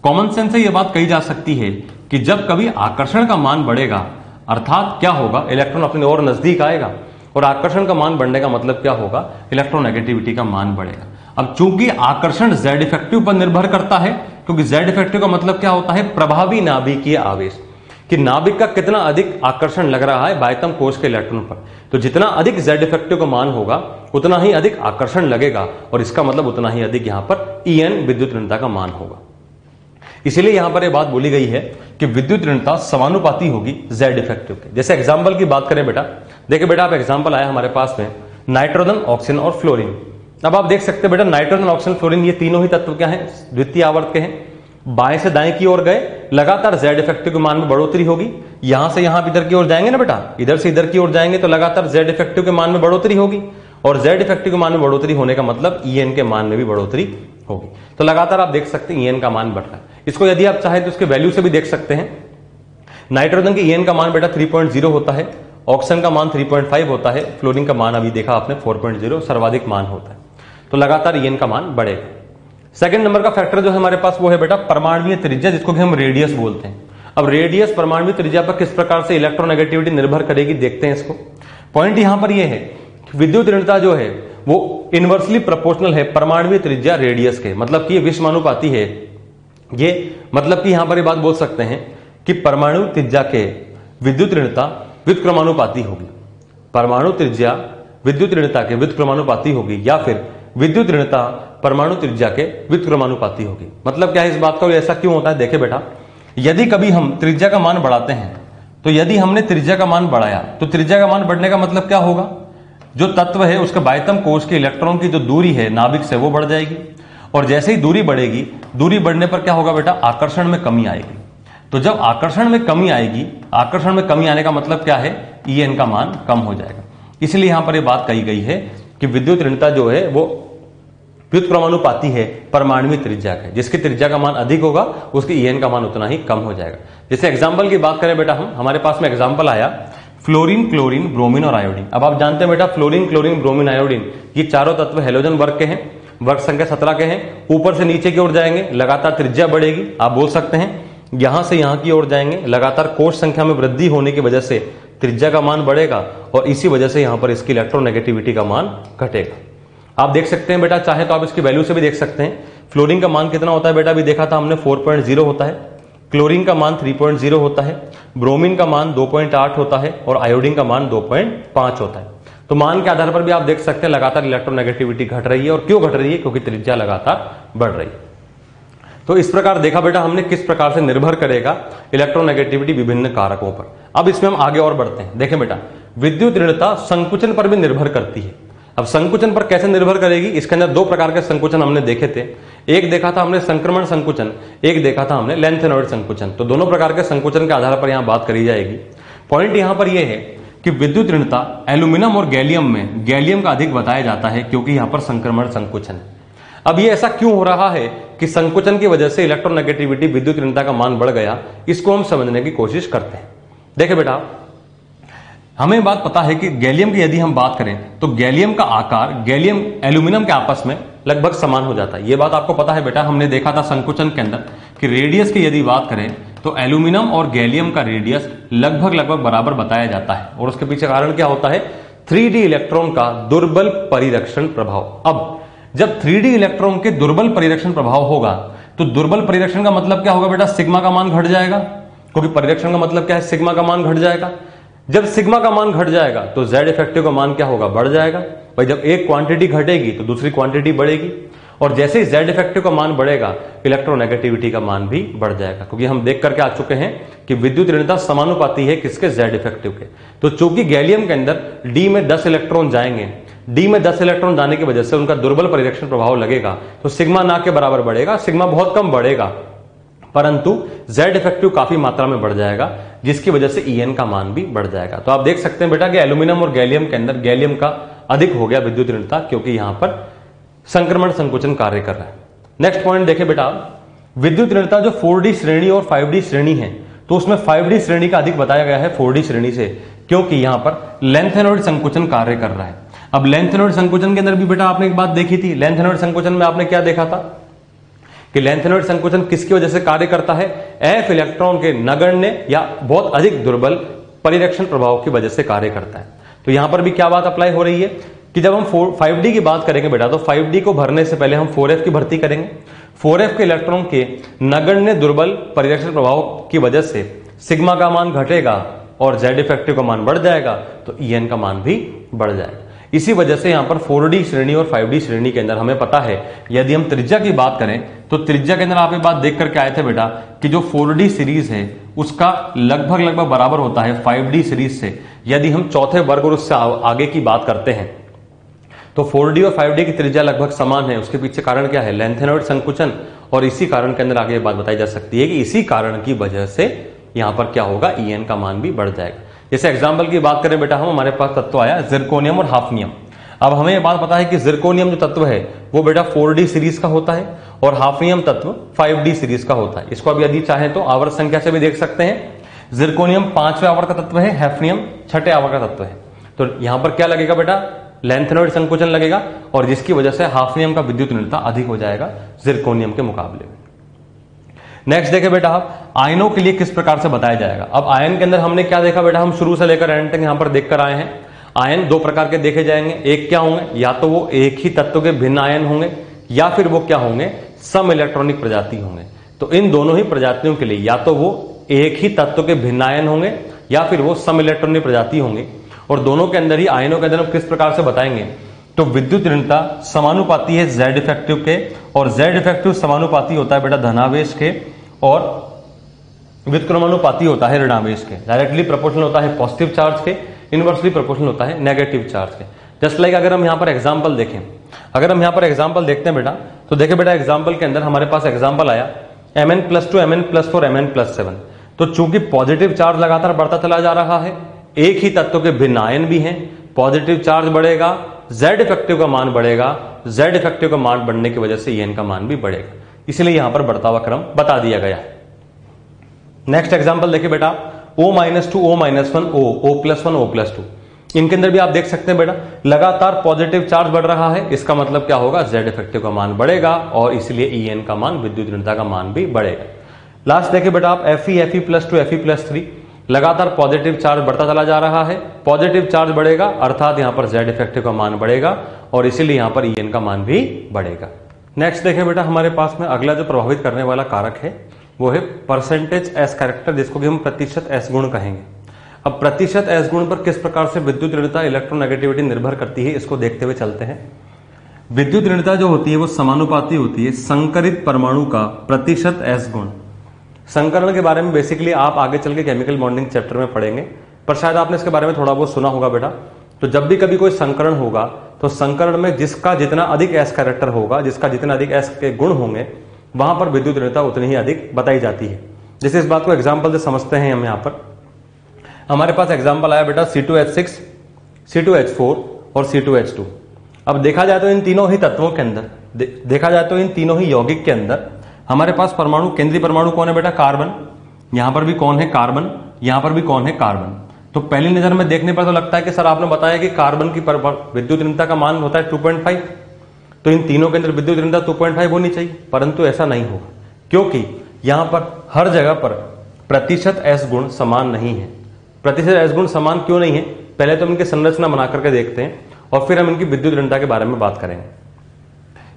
कॉमन सेंस से यह बात कही जा सकती है कि जब कभी आकर्षण का मान बढ़ेगा अर्थात क्या होगा, इलेक्ट्रॉन अपनी ओर नजदीक आएगा और आकर्षण का मान बढ़ने का मतलब क्या होगा, इलेक्ट्रोनेगेटिविटी का मान बढ़ेगा। अब चूंकि आकर्षण Z इफेक्टिव पर निर्भर करता है, क्योंकि Z इफेक्टिव का मतलब क्या होता है, प्रभावी नाभिकीय आवेश, कि नाभिक का कितना अधिक आकर्षण लग रहा है बाह्यतम कोश के इलेक्ट्रॉन पर। तो जितना अधिक Z इफेक्टिव का मान होगा उतना ही अधिक आकर्षण लगेगा और इसका मतलब उतना ही अधिक यहां पर En विद्युत ऋणता का मान होगा। इसीलिए यहां पर यह बात बोली गई है कि विद्युत ऋणता समानुपाती होगी Z इफेक्टिव के। जैसे एग्जाम्पल की बात करें बेटा, देखिए बेटा आप एग्जाम्पल आया हमारे पास में नाइट्रोजन, ऑक्सीजन और फ्लोरीन। अब आप देख सकते हैं बेटा नाइट्रोजन, ऑक्सीजन, फ्लोरीन ये तीनों ही तत्व क्या है, द्वितीय आवर्त के हैं। बाएं से दाएं की ओर गए लगातार Z इफेक्टिव के मान में बढ़ोतरी होगी। यहां से यहां इधर की ओर जाएंगे ना बेटा, इधर से इधर की ओर जाएंगे तो लगातार Z इफेक्टिव के मान में बढ़ोतरी होगी और Z इफेक्टिव के मान में बढ़ोतरी होने का मतलब En के मान में भी बढ़ोतरी होगी। तो लगातार आप देख सकते हैं En का मान बढ़ रहा है। इसको यदि आप चाहे तो उसके वैल्यू से भी देख सकते हैं। नाइट्रोजन के En का मान बेटा 3.0 होता है, ऑक्सीजन का मान 3.5 होता है, फ्लोरीन का मान अभी देखा आपने 4.0 सर्वाधिक मान होता है। तो लगातार En का मान बढ़ेगा। सेकंड नंबर का फैक्टर जो है हमारे पास वो है बेटा परमाणुीय त्रिज्या, जिसको कि हम रेडियस बोलते हैं। अब रेडियस परमाणुीय त्रिज्या पर किस प्रकार से इलेक्ट्रोनेगेटिविटी निर्भर करेगी देखते हैं इसको। पॉइंट यहां पर यह है कि विद्युत ऋणता जो है वो इनवर्सली प्रोपोर्शनल है परमाणुीय त्रिज्या रेडियस के, मतलब कि ये विषमानुपाती है। ये मतलब कि यहां पर ये बात बोल सकते हैं कि परमाणु त्रिज्या के विद्युत ऋणता व्युत्क्रमानुपाती होगी। परमाणु त्रिज्या विद्युत ऋणता के व्युत्क्रमानुपाती होगी या फिर विद्युत ऋणता परमाणु त्रिज्या के व्युत्क्रमानुपाती होगी। मतलब क्या है इस बात का, ऐसा क्यों होता है, देखिए बेटा यदि कभी हम त्रिज्या का मान बढ़ाते हैं तो यदि हमने त्रिज्या का मान बढ़ाया तो त्रिज्या का मान बढ़ने का मतलब क्या होगा, जो तत्व है उसके बाह्यतम कोश के इलेक्ट्रॉन की जो दूरी है नाभिक से वो बढ़ जाएगी और जैसे ही दूरी बढ़ेगी, दूरी बढ़ने पर क्या होगा बेटा, आकर्षण में कमी आएगी। तो जब आकर्षण में कमी आएगी, आकर्षण में कमी आने का मतलब क्या है, En का मान कम हो जाएगा। इसलिए यहां पर यह बात कही गई है कि विद्युत ऋणता जो है वो व्युत्क्रमानुपाती है परमाणुीय त्रिज्या के। जिसकी त्रिज्या का मान अधिक होगा उसकी En का मान उतना ही कम हो जाएगा। जैसे एग्जाम्पल की बात करें बेटा हमारे पास में एग्जाम्पल आया फ्लोरीन, क्लोरीन, ब्रोमीन और आयोडीन। अब आप जानते हैं बेटा फ्लोरीन, क्लोरीन, ब्रोमीन, आयोडीन ये चारों तत्व हैलोजन वर्ग के हैं, वर्ग संख्या 17 के हैं। ऊपर से नीचे की ओर जाएंगे लगातार त्रिज्या बढ़ेगी। आप बोल सकते हैं यहां से यहां की ओर जाएंगे लगातार कोश संख्या में वृद्धि होने की वजह से त्रिज्या का मान बढ़ेगा और इसी वजह से यहां पर इसकी इलेक्ट्रोनेगेटिविटी का मान घटेगा। आप देख सकते हैं बेटा, चाहे तो आप इसकी वैल्यू से भी देख सकते हैं। फ्लोरीन का मान कितना होता है बेटा, अभी देखा था हमने 4.0 होता है, क्लोरीन का मान 3.0 होता है, ब्रोमीन का मान 2.8 होता है और आयोडीन का मान 2.5 होता है। तो मान के आधार पर भी आप देख सकते हैं लगातार इलेक्ट्रोनेगेटिविटी घट रही है। और क्यों घट रही है, क्योंकि त्रिज्या लगातार बढ़ रही है। तो इस प्रकार देखा बेटा हमने किस प्रकार से निर्भर करेगा इलेक्ट्रोनेगेटिविटी विभिन्न कारकों पर। अब इसमें हम आगे और बढ़ते हैं। देखें बेटा, विद्युत ऋणता संकुचन पर भी निर्भर करती है। अब संकुचन पर कैसे निर्भर करेगी, इसके अंदर दो प्रकार के संकुचन हमने देखे थे। एक देखा था हमने संक्रमण संकुचन, एक देखा था हमने लेंथेनॉइड संकुचन। तो दोनों प्रकार के संकुचन के आधार पर यहां बात करी जाएगी। पॉइंट यहां पर यह है कि विद्युत ऋणता एल्यूमिनियम और गैलियम में गैलियम का अधिक बताया जाता है, क्योंकि यहां पर संक्रमण संकुचन है। अब ये ऐसा क्यों हो रहा है कि संकुचन की वजह से इलेक्ट्रोनेगेटिविटी विद्युत ऋणता का मान बढ़ गया, इसको हम समझने की कोशिश करते हैं। देखिए बेटा, हमें बात पता है कि गैलियम की यदि हम बात करें तो गैलियम का आकार गैलियम एल्यूमिनियम के आपस में लगभग समान हो जाता है। यह बात आपको पता है बेटा, हमने देखा था संकुचन के अंदर कि रेडियस की यदि बात करें तो एल्यूमिनियम और गैलियम का रेडियस लगभग बराबर बताया जाता है। और उसके पीछे कारण क्या होता है, 3D इलेक्ट्रॉन का दुर्बल परिरक्षण प्रभाव। अब जब 3D इलेक्ट्रॉन के दुर्बल परिरक्षण प्रभाव होगा तो दुर्बल परिरक्षण का मतलब क्या होगा बेटा, सिग्मा का मान घट जाएगा, क्योंकि परिरक्षण का मतलब क्या है, सिग्मा का मान घट जाएगा। जब सिग्मा का मान घट जाएगा तो जेड इफेक्टिव का मान क्या होगा, बढ़ जाएगा। भाई जब एक क्वांटिटी घटेगी तो दूसरी क्वांटिटी बढ़ेगी, और जैसे ही जेड इफेक्टिव का मान बढ़ेगा इलेक्ट्रोनेगेटिविटी का मान भी बढ़ जाएगा, क्योंकि हम देख करके आ चुके हैं कि विद्युत ऋणता समानुपाती है किसके, जेड इफेक्टिव के। तो चूंकि गैलियम के अंदर डी में 10 इलेक्ट्रॉन जाएंगे, डी में 10 इलेक्ट्रॉन जाने की वजह से उनका दुर्बल परिरक्षण प्रभाव लगेगा, तो सिग्मा ना के बराबर बढ़ेगा, सिग्मा बहुत कम बढ़ेगा, परंतु जेड इफेक्टिव काफी मात्रा में बढ़ जाएगा, जिसकी वजह से ईएन का मान भी बढ़ जाएगा। तो आप देख सकते हैं बेटा कि एल्यूमिनियम और गैलियम के अंदर गैलियम का अधिक हो गया विद्युत ऋणता, क्योंकि यहां पर संक्रमण संकुचन कार्य कर रहा है। नेक्स्ट पॉइंट देखें बेटा, विद्युत ऋणता जो 4D श्रेणी और 5D श्रेणी है, तो उसमें 5D श्रेणी का अधिक बताया गया है 4D श्रेणी से, क्योंकि यहां पर लेंथेनॉइड संकुचन कार्य कर रहा है। अब लेंथेनॉइड संकुचन के अंदर भी बेटा आपने एक बात देखी थी, लेंथेनॉइड संकुचन में आपने क्या देखा था कि लेंथेनॉइड संकुचन किसकी वजह से कार्य करता है, एफ इलेक्ट्रॉन के नगण्य या बहुत अधिक दुर्बल परिरक्षण प्रभाव की वजह से कार्य करता है। तो यहां पर भी क्या बात अप्लाई हो रही है कि जब हम 5D की बात करेंगे बेटा, तो 5D को भरने से पहले हम 4F की भर्ती करेंगे। 4F के इलेक्ट्रॉन के नगण्य दुर्बल परिरक्षण प्रभाव की वजह से सिग्मा का मान घटेगा और जेड इफेक्टिव का मान बढ़ जाएगा, तो ईएन का मान भी बढ़ जाएगा। इसी वजह से यहां पर 4D श्रेणी और 5D श्रेणी के अंदर हमें पता है, यदि हम त्रिज्या की बात करें तो त्रिज्या के अंदर आप एक बात देख करके आए थे बेटा कि जो 4D सीरीज है उसका लगभग बराबर होता है 5D सीरीज से। यदि हम चौथे वर्ग और उससे आगे की बात करते हैं तो 4D और 5D की त्रिज्या लगभग समान है। उसके पीछे कारण क्या है, लेंथेनॉइड संकुचन, और इसी कारण के अंदर आगे बात बताई जा सकती है कि इसी कारण की वजह से यहां पर क्या होगा, ईएन का मान भी बढ़ जाएगा। जैसे एग्जाम्पल की बात करें बेटा, हम हमारे पास तत्व आया जिरकोनियम और हाफनियम। अब हमें यह बात पता है कि जिरकोनियम जो तत्व है वो बेटा 4D सीरीज का होता है और हाफनियम तत्व 5D सीरीज का होता है। इसको अब यदि चाहें तो आवर्त संख्या से भी देख सकते हैं। जिरकोनियम 5वें आवर्त का तत्व है, हैफनियम 6ठे आवर्त का तत्व है। तो यहां पर क्या लगेगा बेटा, लेंथेनॉइड संकुचन लगेगा, और जिसकी वजह से हाफनियम का विद्युत ऋणता अधिक हो जाएगा जिरकोनियम के मुकाबले में। नेक्स्ट देखें बेटा, आप आयनों के लिए किस प्रकार से बताया जाएगा। अब आयन के अंदर हमने क्या देखा बेटा, हम शुरू से लेकर एंड तक यहां पर देखकर आए हैं। आयन दो प्रकार के देखे जाएंगे, एक क्या होंगे, या तो वो एक ही तत्व के भिन्न आयन होंगे, या फिर वो क्या होंगे, सम इलेक्ट्रॉनिक प्रजाति होंगे। तो इन दोनों ही प्रजातियों के लिए या तो वो एक ही तत्व के भिन्न आयन होंगे या फिर वो सम इलेक्ट्रॉनिक प्रजाति होंगे। और दोनों के अंदर ही आयनों के अंदर हम किस प्रकार से बताएंगे, तो विद्युत ऋणता समानुपाती है जेड इफेक्टिव के, और जेड इफेक्टिव समानुपाती होता है बेटा धनावेश के, और व्युत्क्रमानुपाती होता है ऋणावेश के। डायरेक्टली प्रोपोर्शनल होता है पॉजिटिव चार्ज के, इनवर्सली प्रोपोर्शनल होता है नेगेटिव चार्ज के। जस्ट लाइक अगर हम यहां पर एग्जांपल देखें, अगर हम यहां पर एग्जांपल देखते हैं बेटा, तो देखिए बेटा एग्जांपल के अंदर हमारे पास एग्जांपल आया Mn+2 Mn+4 Mn+7। तो चूंकि पॉजिटिव चार्ज लगातार बढ़ता चला जा रहा है, एक ही तत्व के भिन्न आयन भी हैं, पॉजिटिव चार्ज बढ़ेगा, जेड इफेक्टिव का मान बढ़ेगा, जेड इफेक्टिव का मान बढ़ने की वजह से ईएन का मान भी बढ़ेगा, इसलिए यहां पर बढ़ता हुआ क्रम बता दिया गया है। नेक्स्ट एग्जांपल देखिए बेटा, O-2 O-1 O+1 O+2। इनके अंदर भी आप देख सकते हैं बेटा लगातार पॉजिटिव चार्ज बढ़ रहा है, इसका मतलब क्या होगा, जेड इफेक्टिव का मान बढ़ेगा और इसलिए ईएन का मान, विद्युत ऋणता का मान भी बढ़ेगा। लास्ट देखिए बेटा आप Fe Fe+2 Fe+3, लगातार पॉजिटिव चार्ज बढ़ता चला जा रहा है, पॉजिटिव चार्ज बढ़ेगा अर्थात यहां पर Z इफेक्टिव का मान बढ़ेगा और इसीलिए यहां पर En का मान भी बढ़ेगा। नेक्स्ट देखें बेटा, हमारे पास में अगला जो प्रभावित करने वाला कारक है वो है परसेंटेज एस कैरेक्टर, जिसको कि हम प्रतिशत एस गुण कहेंगे। अब प्रतिशत एस गुण पर किस प्रकार से विद्युत ऋणता इलेक्ट्रोनेगेटिविटी निर्भर करती है, इसको देखते हुए चलते हैं। विद्युत ऋणता जो होती है वो समानुपाती होती है संकरित परमाणु का प्रतिशत एस गुण। संकरण के बारे में बेसिकली आप आगे चल के केमिकल बॉन्डिंग चैप्टर में पढ़ेंगे, पर शायद आपने इसके बारे में थोड़ा बहुत सुना होगा बेटा। तो जब भी कभी कोई संकरण होगा तो संकरण में जिसका जितना अधिक एस कैरेक्टर होगा, जिसका जितना अधिक एस के गुण होंगे, वहां पर विद्युत ऋणता उतनी ही अधिक बताई जाती है। जैसे इस बात को एग्जाम्पल से समझते हैं हम। यहां पर हमारे पास एग्जाम्पल आया बेटा C2H6, C2H4 और C2H2। अब देखा जाए तो इन तीनों ही तत्वों के अंदर, देखा जाए तो इन तीनों ही यौगिक के अंदर हमारे पास परमाणु, केंद्रीय परमाणु कौन है बेटा? कार्बन। यहां पर भी कौन है? कार्बन। यहां पर भी कौन है? कार्बन। तो पहली नजर में देखने पर तो लगता है कि सर आपने बताया कि कार्बन की विद्युत ऋणता का मान होता है 2.5, तो इन तीनों के अंदर विद्युत ऋणता 2.5 होनी चाहिए, परंतु ऐसा नहीं होगा क्योंकि यहां पर हर जगह पर प्रतिशत एस गुण समान नहीं है। प्रतिशत एस गुण समान क्यों नहीं है, पहले तो हम इनकी संरचना बना करके देखते हैं और फिर हम इनकी विद्युत ऋणता के बारे में बात करेंगे।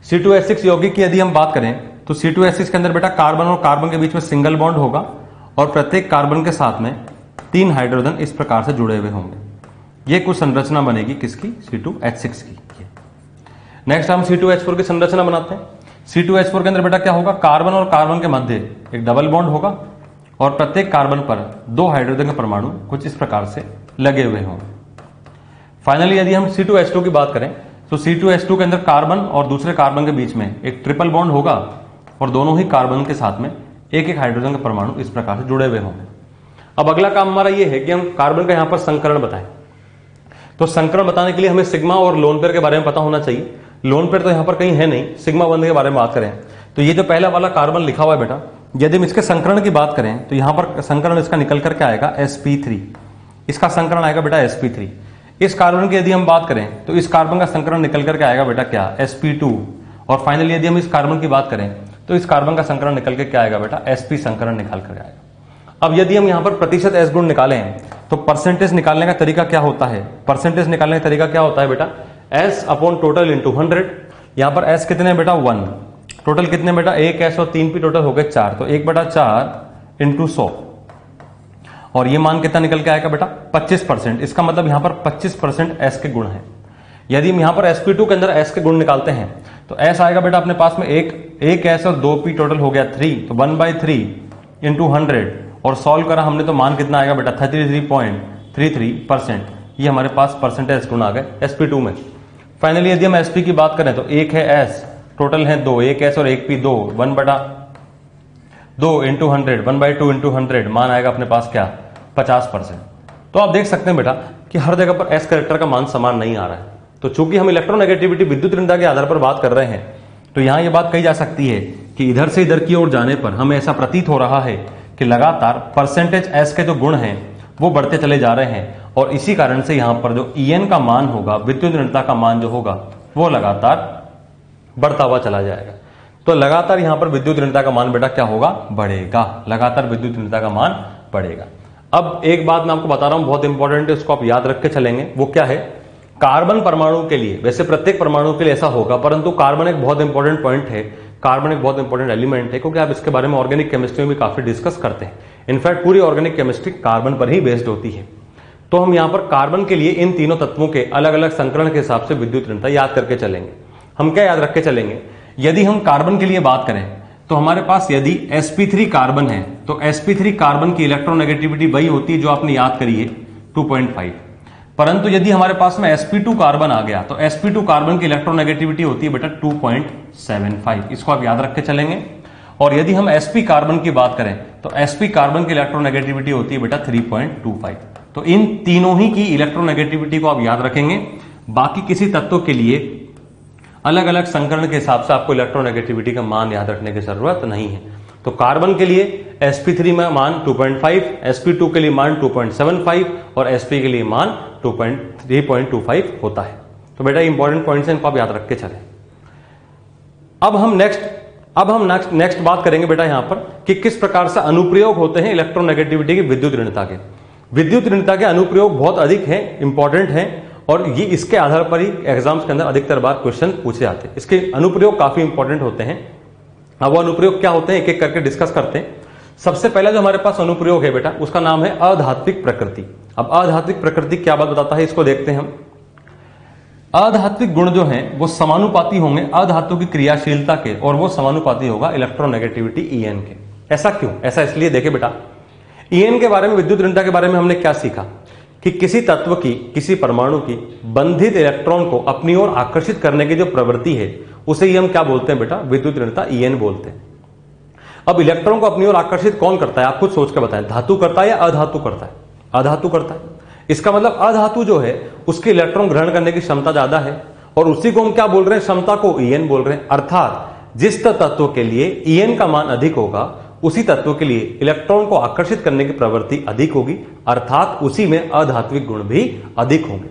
C2H6 यौगिक की यदि हम बात करें तो C2H6 के अंदर बेटा कार्बन और कार्बन के बीच में सिंगल बॉन्ड होगा और प्रत्येक कार्बन के साथ में 3 हाइड्रोजन इस प्रकार से जुड़े हुए होंगे। ये कुछ संरचना बनेगी किसकी? C2H6 की। नेक्स्ट हम C2H4 की संरचना बनाते हैं। C2H4 के अंदर बेटा क्या होगा? कार्बन और कार्बन के मध्य एक डबल बॉन्ड होगा और प्रत्येक कार्बन पर 2 हाइड्रोजन के परमाणु कुछ इस प्रकार से लगे हुए होंगे। फाइनली यदि हम C2H2 की बात करें तो C2H2 के अंदर कार्बन और दूसरे कार्बन के बीच में एक ट्रिपल बॉन्ड होगा और दोनों ही कार्बन के साथ में एक एक हाइड्रोजन के परमाणु इस प्रकार से जुड़े हुए होंगे। अब अगला काम हमारा यह है कि हम कार्बन का यहां पर संकरण बताएं। तो संकरण बताने के लिए हमें सिग्मा और लोन पेयर के बारे में पता होना चाहिए। लोन पेयर तो यहां पर कहीं है नहीं। सिग्मा बंध के बारे में बात करें तो ये जो पहला वाला कार्बन लिखा हुआ है बेटा, यदि हम इसके संकरण की बात करें तो यहां पर संकरण इसका निकल करके आएगा sp3। इसका संकरण आएगा बेटा sp3। इस कार्बन की यदि हम बात करें तो इस कार्बन का संकरण निकल करके आएगा बेटा क्या? sp2। और फाइनली यदि हम इस कार्बन की बात करें तो इस कार्बन का संकरण निकल के क्या आएगा बेटा? sp संकरण निकाल कर आएगा। अब यदि हम यहां पर प्रतिशत एस गुण निकालें तो परसेंटेज निकालने का तरीका क्या होता है? परसेंटेज निकालने का तरीका क्या होता है बेटा? s upon total into 100। यहां पर s कितने बेटा? 1। टोटल कितने बेटा? 1 s और 3 p टोटल हो गए 4, तो 1/4 इंटू 100 और ये मान कितना निकल के आएगा बेटा? 25%। इसका मतलब यहां पर 25% s के गुण है। यदि हम यहां पर sp2 के अंदर s के गुण निकालते हैं तो s आएगा बेटा अपने पास में 1 s और 2 p टोटल हो गया 3, तो 1/3 इंटू 100 और सॉल्व करा हमने तो मान कितना आएगा बेटा? 33.33%। ये हमारे पास परसेंटेज गुण आ गए sp2 में। फाइनली यदि हम sp की बात करें तो 1 है s, टोटल है 2, 1 s और 1 p 2, 1/2 इंटू 100, 1/2 इंटू 100, मान आएगा अपने पास क्या? 50%। तो आप देख सकते हैं बेटा कि हर जगह पर s कैरेक्टर का मान समान नहीं आ रहा है। तो चूंकि हम इलेक्ट्रोनेगेटिविटी विद्युत ऋणता के आधार पर बात कर रहे हैं तो यहां यह बात कही जा सकती है कि इधर से इधर की ओर जाने पर हमें ऐसा प्रतीत हो रहा है कि लगातार परसेंटेज एस के जो गुण हैं वो बढ़ते चले जा रहे हैं और इसी कारण से यहां पर जो En का मान होगा, विद्युत ऋणता का मान जो होगा वो लगातार बढ़ता हुआ चला जाएगा। तो लगातार यहां पर विद्युत ऋणता का मान बेटा क्या होगा? बढ़ेगा। लगातार विद्युत ऋणता का मान बढ़ेगा। अब एक बात मैं आपको बता रहा हूं, बहुत इंपॉर्टेंट है, उसको आप याद रख के चलेंगे। वो क्या है? कार्बन परमाणु के लिए, वैसे प्रत्येक परमाणु के लिए ऐसा होगा, परंतु कार्बन एक बहुत इंपॉर्टेंट पॉइंट है, कार्बन एक बहुत इंपॉर्टेंट एलिमेंट है, क्योंकि आप इसके बारे में ऑर्गेनिक केमिस्ट्री में भी काफी डिस्कस करते हैं। इनफैक्ट पूरी ऑर्गेनिक केमिस्ट्री कार्बन पर ही बेस्ड होती है। तो हम यहां पर कार्बन के लिए इन तीनों तत्वों के अलग अलग संकरण के हिसाब से विद्युत ऋणता याद करके चलेंगे। हम क्या याद रख के चलेंगे? यदि हम कार्बन के लिए बात करें तो हमारे पास यदि sp3 कार्बन है तो sp3 कार्बन की इलेक्ट्रोनेगेटिविटी वही होती है जो आपने याद करी है 2.5। परंतु यदि हमारे पास में sp2 कार्बन आ गया तो sp2 कार्बन की इलेक्ट्रोनेगेटिविटी होती है बेटा 2.75। इसको आप याद रख के चलेंगे। और यदि हम sp कार्बन की बात करें तो sp कार्बन की इलेक्ट्रोनेगेटिविटी होती है बेटा 3.25। तो इन तीनों ही की इलेक्ट्रोनेगेटिविटी को आप याद रखेंगे। बाकी किसी तत्व के लिए अलग अलग संकरण के हिसाब से आपको इलेक्ट्रोनेगेटिविटी का मान याद रखने की जरूरत नहीं है। तो कार्बन के लिए sp3 में मान 2.5, sp2 के लिए मान 2.75 और sp के लिए मान 3.25 होता है। तो बेटा इंपॉर्टेंट पॉइंट्स हैं, इनको आप याद रख के चलें। अब हम नेक्स्ट बात करेंगे बेटा यहां पर कि किस प्रकार से अनुप्रयोग होते हैं इलेक्ट्रोनेगेटिविटी की विद्युत ऋणता के। विद्युत ऋणता के अनुप्रयोग बहुत अधिक हैं, इंपॉर्टेंट हैं, और ये इसके आधार पर ही एग्जाम्स के अंदर अधिकतर बार क्वेश्चन पूछे जाते हैं। इसके अनुप्रयोग काफी इंपॉर्टेंट होते हैं। अब वो अनुप्रयोग क्या होते हैं एक एक करके डिस्कस करते हैं। सबसे पहला जो हमारे पास अनुप्रयोग है बेटा, उसका नाम है अधात्विक प्रकृति। अब अधात्विक प्रकृति क्या बात बताता है, इसको देखते हैं हम। अधात्विक गुण जो हैं वो समानुपाती होंगे अधातु की क्रियाशीलता के, और वो समानुपाती होगा इलेक्ट्रोनेगेटिविटी ईएन के। ऐसा क्यों? ऐसा इसलिए, देखे बेटा, ईएन के बारे में, विद्युत ऋणता के बारे में हमने क्या सीखा कि किसी तत्व की, किसी परमाणु की बंधित इलेक्ट्रॉन को अपनी ओर आकर्षित करने की जो प्रवृत्ति है उसे ही हम क्या बोलते हैं बेटा, विद्युत ऋणता ईएन बोलते हैं। अब इलेक्ट्रॉन को अपनी ओर आकर्षित कौन करता है, आप खुद सोच कर बताएं, धातु करता है या अधातु करता है? अधातु करता है। इसका मतलब अधातु जो है उसके इलेक्ट्रॉन ग्रहण करने की क्षमता ज्यादा है, और उसी को हम क्या बोल रहे हैं, क्षमता को ईएन बोल रहे हैं। अर्थात जिस तत्व के लिए ईएन का मान अधिक होगा उसी तत्व के लिए इलेक्ट्रॉन को आकर्षित करने की प्रवृत्ति अधिक होगी, अर्थात उसी में अधात्विक गुण भी अधिक होंगे।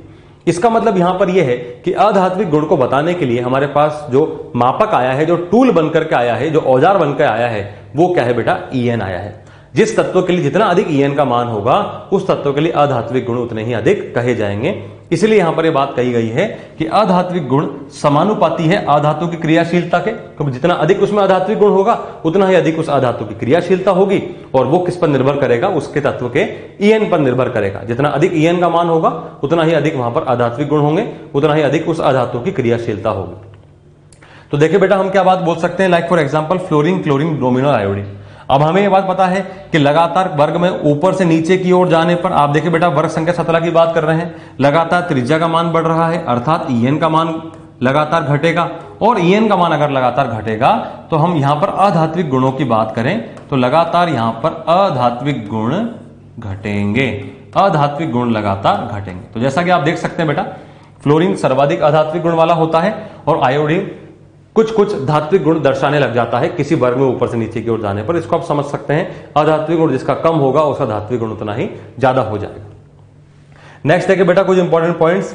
इसका मतलब यहां पर यह है कि अधात्विक गुण को बताने के लिए हमारे पास जो मापक आया है, जो टूल बनकर के आया है, जो औजार बनकर आया है, वो क्या है बेटा, ईएन आया है। जिस तत्व के लिए जितना अधिक ईएन का मान होगा उस तत्व के लिए अधात्विक गुण उतने ही अधिक कहे जाएंगे। इसलिए यहां पर यह बात कही गई है कि अधात्विक गुण समानुपाती है अधातु की क्रियाशीलता के, क्योंकि जितना अधिक उसमें अधात्विक गुण होगा उतना ही अधिक उस अधातु की क्रियाशीलता होगी, और वो किस पर निर्भर करेगा, उसके तत्व के ईएन पर निर्भर करेगा। जितना अधिक ईएन का मान होगा उतना ही अधिक वहां पर अधात्विक गुण होंगे, उतना ही अधिक उस अधातु की क्रियाशीलता होगी। तो देखिए बेटा, हम क्या बात बोल सकते हैं, like for example fluorine, chlorine, bromine और आयोडीन। अब हमें यह बात पता है कि लगातार वर्ग में ऊपर से नीचे की ओर जाने पर, आप देखिए बेटा, वर्ग संख्या 17 की बात कर रहे हैं, लगातार त्रिज्या का मान बढ़ रहा है, अर्थात ईएन का मान लगातार घटेगा, और ईएन का मान अगर लगातार घटेगा तो हम यहां पर अधात्विक गुणों की बात करें तो लगातार यहां पर अधात्विक गुण घटेंगे, अधात्विक गुण लगातार घटेंगे। तो जैसा कि आप देख सकते हैं बेटा, फ्लोरीन सर्वाधिक अधात्विक गुण वाला होता है, और आयोडीन कुछ कुछ धात्विक गुण दर्शाने लग जाता है किसी वर्ग में ऊपर से नीचे की ओर जाने पर। इसको आप समझ सकते हैं, अधात्विक गुण जिसका कम होगा उसका धात्विक गुण उतना ही ज्यादा हो जाएगा। नेक्स्ट देखिए बेटा, कुछ इंपॉर्टेंट पॉइंट्स।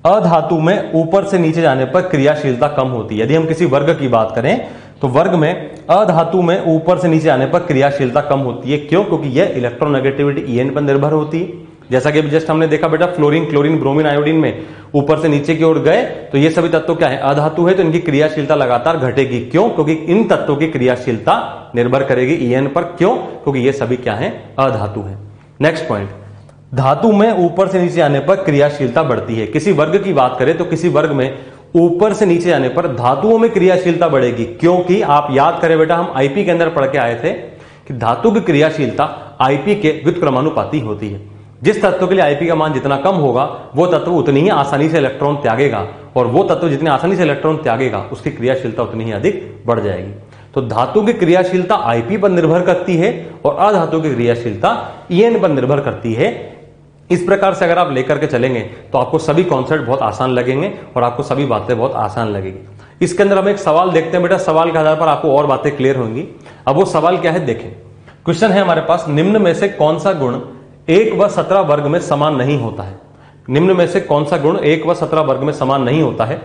अधातु में ऊपर से नीचे जाने पर क्रियाशीलता कम होती है। यदि हम किसी वर्ग की बात करें तो वर्ग में अधातु में ऊपर से नीचे जाने पर क्रियाशीलता कम होती है। क्यों? क्योंकि यह इलेक्ट्रोनेगेटिविटी ईएन पर निर्भर होती है। जैसा कि जस्ट हमने देखा बेटा, फ्लोरीन, क्लोरीन, ब्रोमीन, आयोडीन में ऊपर से नीचे की ओर गए तो ये सभी तत्व क्या है, अधातु है, तो इनकी क्रियाशीलता लगातार घटेगी। क्यों? क्योंकि इन तत्वों की क्रियाशीलता निर्भर करेगी ईएन पर। क्यों? क्योंकि ये सभी क्या है, अधातु है। नेक्स्ट पॉइंट, धातु में ऊपर से नीचे आने पर क्रियाशीलता बढ़ती है। किसी वर्ग की बात करें तो किसी वर्ग में ऊपर से नीचे जाने पर धातुओं में क्रियाशीलता बढ़ेगी, क्योंकि आप याद करें बेटा, हम आईपी के अंदर पढ़ के आए थे कि धातु की क्रियाशीलता आईपी के व्युत्क्रमानुपाती होती है। जिस तत्व के लिए आईपी का मान जितना कम होगा वो तत्व उतनी ही आसानी से इलेक्ट्रॉन त्यागेगा, और वो तत्व जितनी आसानी से इलेक्ट्रॉन त्यागेगा उसकी क्रियाशीलता उतनी ही अधिक बढ़ जाएगी। तो धातु की क्रियाशीलता आईपी पर निर्भर करती है और अधातु की क्रियाशीलता ईएन पर निर्भर करती है। इस प्रकार से अगर आप लेकर के चलेंगे तो आपको सभी कॉन्सेप्ट बहुत आसान लगेंगे और आपको सभी बातें बहुत आसान लगेगी। इसके अंदर हम एक सवाल देखते हैं बेटा, सवाल के आधार पर आपको और बातें क्लियर होंगी। अब वो सवाल क्या है देखें। क्वेश्चन है हमारे पास, निम्न में से कौन सा गुण 1 व 17 वर्ग में समान नहीं होता है। निम्न में से कौन सा गुण 1 व 17 वर्ग में समान नहीं होता है।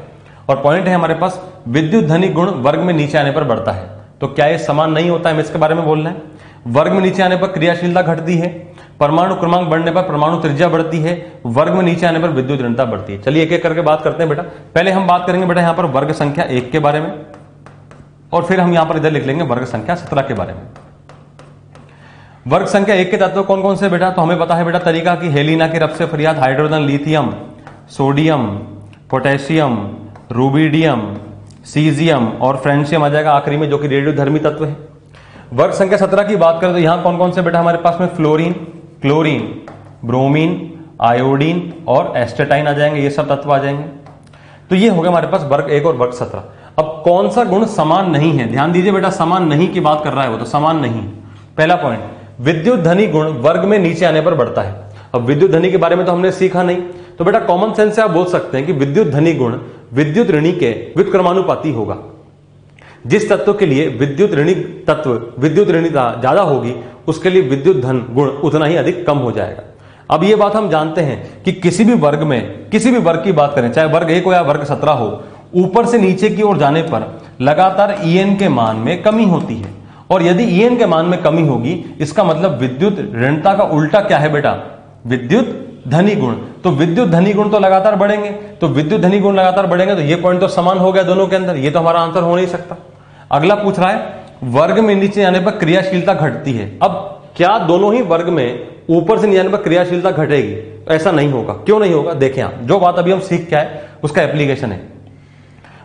और पॉइंट है हमारे पास, विद्युत धनी गुण वर्ग में नीचे आने पर बढ़ता है। तो क्या ये समान नहीं होता है, हमें इसके बारे में बोलना है। वर्ग में नीचे आने पर क्रियाशीलता घटती है, परमाणु क्रमांक बढ़ने पर परमाणु त्रिज्या बढ़ती है, वर्ग में नीचे आने पर विद्युत ऋणता बढ़ती है। चलिए एक एक करके बात करते हैं बेटा। पहले हम बात करेंगे बेटा यहां पर वर्ग संख्या 1 के बारे में, और फिर हम यहां पर इधर लिख लेंगे वर्ग संख्या 17 के बारे में। वर्ग संख्या 1 के तत्व कौन कौन से बेटा, तो हमें पता है बेटा तरीका की हेलिना के रब से फरियाद, hydrogen, lithium, sodium, potassium, rubidium, caesium और फ्रेंशियम आ जाएगा आखिरी में, जो कि रेडियोधर्मी तत्व है। वर्ग संख्या 17 की बात करें तो यहां कौन कौन से बेटा हमारे पास में फ्लोरीन, क्लोरीन, ब्रोमीन, आयोडीन और एस्टेटाइन आ जाएंगे, ये सब तत्व आ जाएंगे। तो ये हो गया हमारे पास वर्ग 1 और वर्ग 17। अब कौन सा गुण समान नहीं है, ध्यान दीजिए बेटा, समान नहीं की बात कर रहा है वो, तो समान नहीं। पहला पॉइंट, विद्युत धनी गुण वर्ग में नीचे आने पर बढ़ता है। अब विद्युत धनी के बारे में तो हमने सीखा नहीं, तो बेटा कॉमन सेंस से आप बोल सकते हैं कि विद्युत धनी गुण विद्युत ऋणी के व्युत्क्रमानुपाती होगा। जिस तत्व के लिए विद्युत ऋणी तत्व विद्युत ऋणीता ज्यादा होगी उसके लिए विद्युत धन गुण उतना ही अधिक कम हो जाएगा। अब ये बात हम जानते हैं कि किसी भी वर्ग में, किसी भी वर्ग की बात करें, चाहे वर्ग 1 हो या वर्ग 17 हो, ऊपर से नीचे की ओर जाने पर लगातार ईएन के मान में कमी होती है। और यदि ईएन के मान में कमी होगी इसका मतलब विद्युत ऋणता का उल्टा क्या है बेटा, विद्युत धनी गुण। तो विद्युत धनी गुण तो लगातार बढ़ेंगे, तो विद्युत धनी गुण लगातार बढ़ेंगे, तो ये पॉइंट तो समान हो गया दोनों के अंदर, ये तो हमारा आंसर हो नहीं सकता। अगला पूछ रहा है वर्ग में नीचे आने पर क्रियाशीलता घटती है। अब क्या दोनों ही वर्ग में ऊपर से नीचे आने पर क्रियाशीलता घटेगी? तो ऐसा नहीं होगा। क्यों नहीं होगा? देखें आप, जो बात अभी हम सीख के आए उसका एप्लीकेशन है।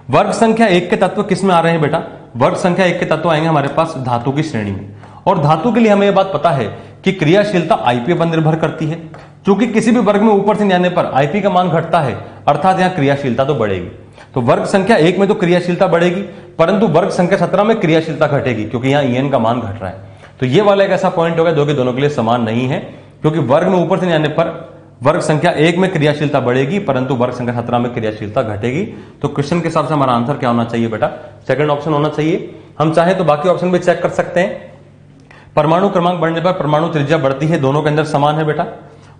वर्ग संख्या 1 के तत्व किस में आ रहे हैं बेटा? वर्ग संख्या 1 के तत्व आएंगे हमारे पास धातु की श्रेणी में, और धातु के लिए हमें यह बात पता है कि क्रियाशीलता आईपी पर निर्भर करती है। क्योंकि किसी भी वर्ग में ऊपर से जाने पर आईपी का मान घटता है, अर्थात यहां क्रियाशीलता तो बढ़ेगी। तो वर्ग संख्या 1 में तो क्रियाशीलता बढ़ेगी, परंतु वर्ग संख्या 17 में क्रियाशीलता घटेगी, क्योंकि यहां ईएन का मान घट रहा है। तो ये वाला एक ऐसा पॉइंट होगा जो कि दोनों के लिए समान नहीं है, क्योंकि वर्ग में ऊपर से जाने पर वर्ग संख्या 1 में क्रियाशीलता बढ़ेगी, परंतु वर्ग संख्या 17 में क्रियाशीलता घटेगी। तो क्वेश्चन के हिसाब से हमारा आंसर क्या होना चाहिए बेटा? सेकंड ऑप्शन होना चाहिए। हम चाहे तो बाकी ऑप्शन भी चेक कर सकते हैं। परमाणु क्रमांक बढ़ने पर परमाणु त्रिज्या बढ़ती है, दोनों के अंदर समान है बेटा।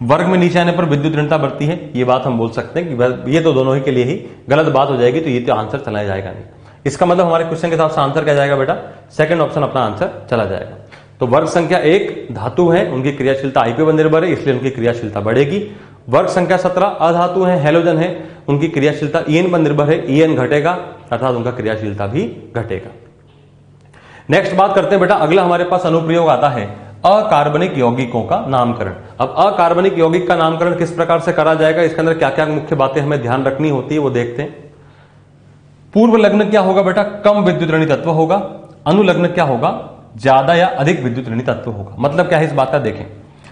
वर्ग में नीचे आने पर विद्युत ऋणता बढ़ती है, ये बात हम बोल सकते हैं कि ये तो दोनों ही के लिए ही गलत बात हो जाएगी, तो ये तो आंसर चला जाएगा नहीं। इसका मतलब हमारे क्वेश्चन के हिसाब से आंसर क्या जाएगा बेटा? सेकंड ऑप्शन अपना आंसर चला जाएगा। तो वर्ग संख्या 1 धातु है, उनकी क्रियाशीलता आईपी पर निर्भर है, इसलिए उनकी क्रियाशीलता बढ़ेगी। वर्ग संख्या 17 अधातु है, हैलोजन है, उनकी क्रियाशीलता ईएन पर निर्भर है, ईएन घटेगा, अर्थात उनका क्रियाशीलता भी घटेगा। नेक्स्ट बात करते हैं बेटा, अगला हमारे पास अनुप्रयोग आता है अकार्बनिक यौगिकों का नामकरण। अब अकार्बनिक यौगिक का नामकरण किस प्रकार से करा जाएगा, इसके अंदर क्या क्या मुख्य बातें हमें ध्यान रखनी होती है वो देखते हैं। पूर्व लग्न क्या होगा बेटा? कम विद्युत ऋणी तत्व होगा। अनुलग्न क्या होगा? ज्यादा या अधिक विद्युत ऋणी तत्व होगा। मतलब क्या है इस बात का देखें,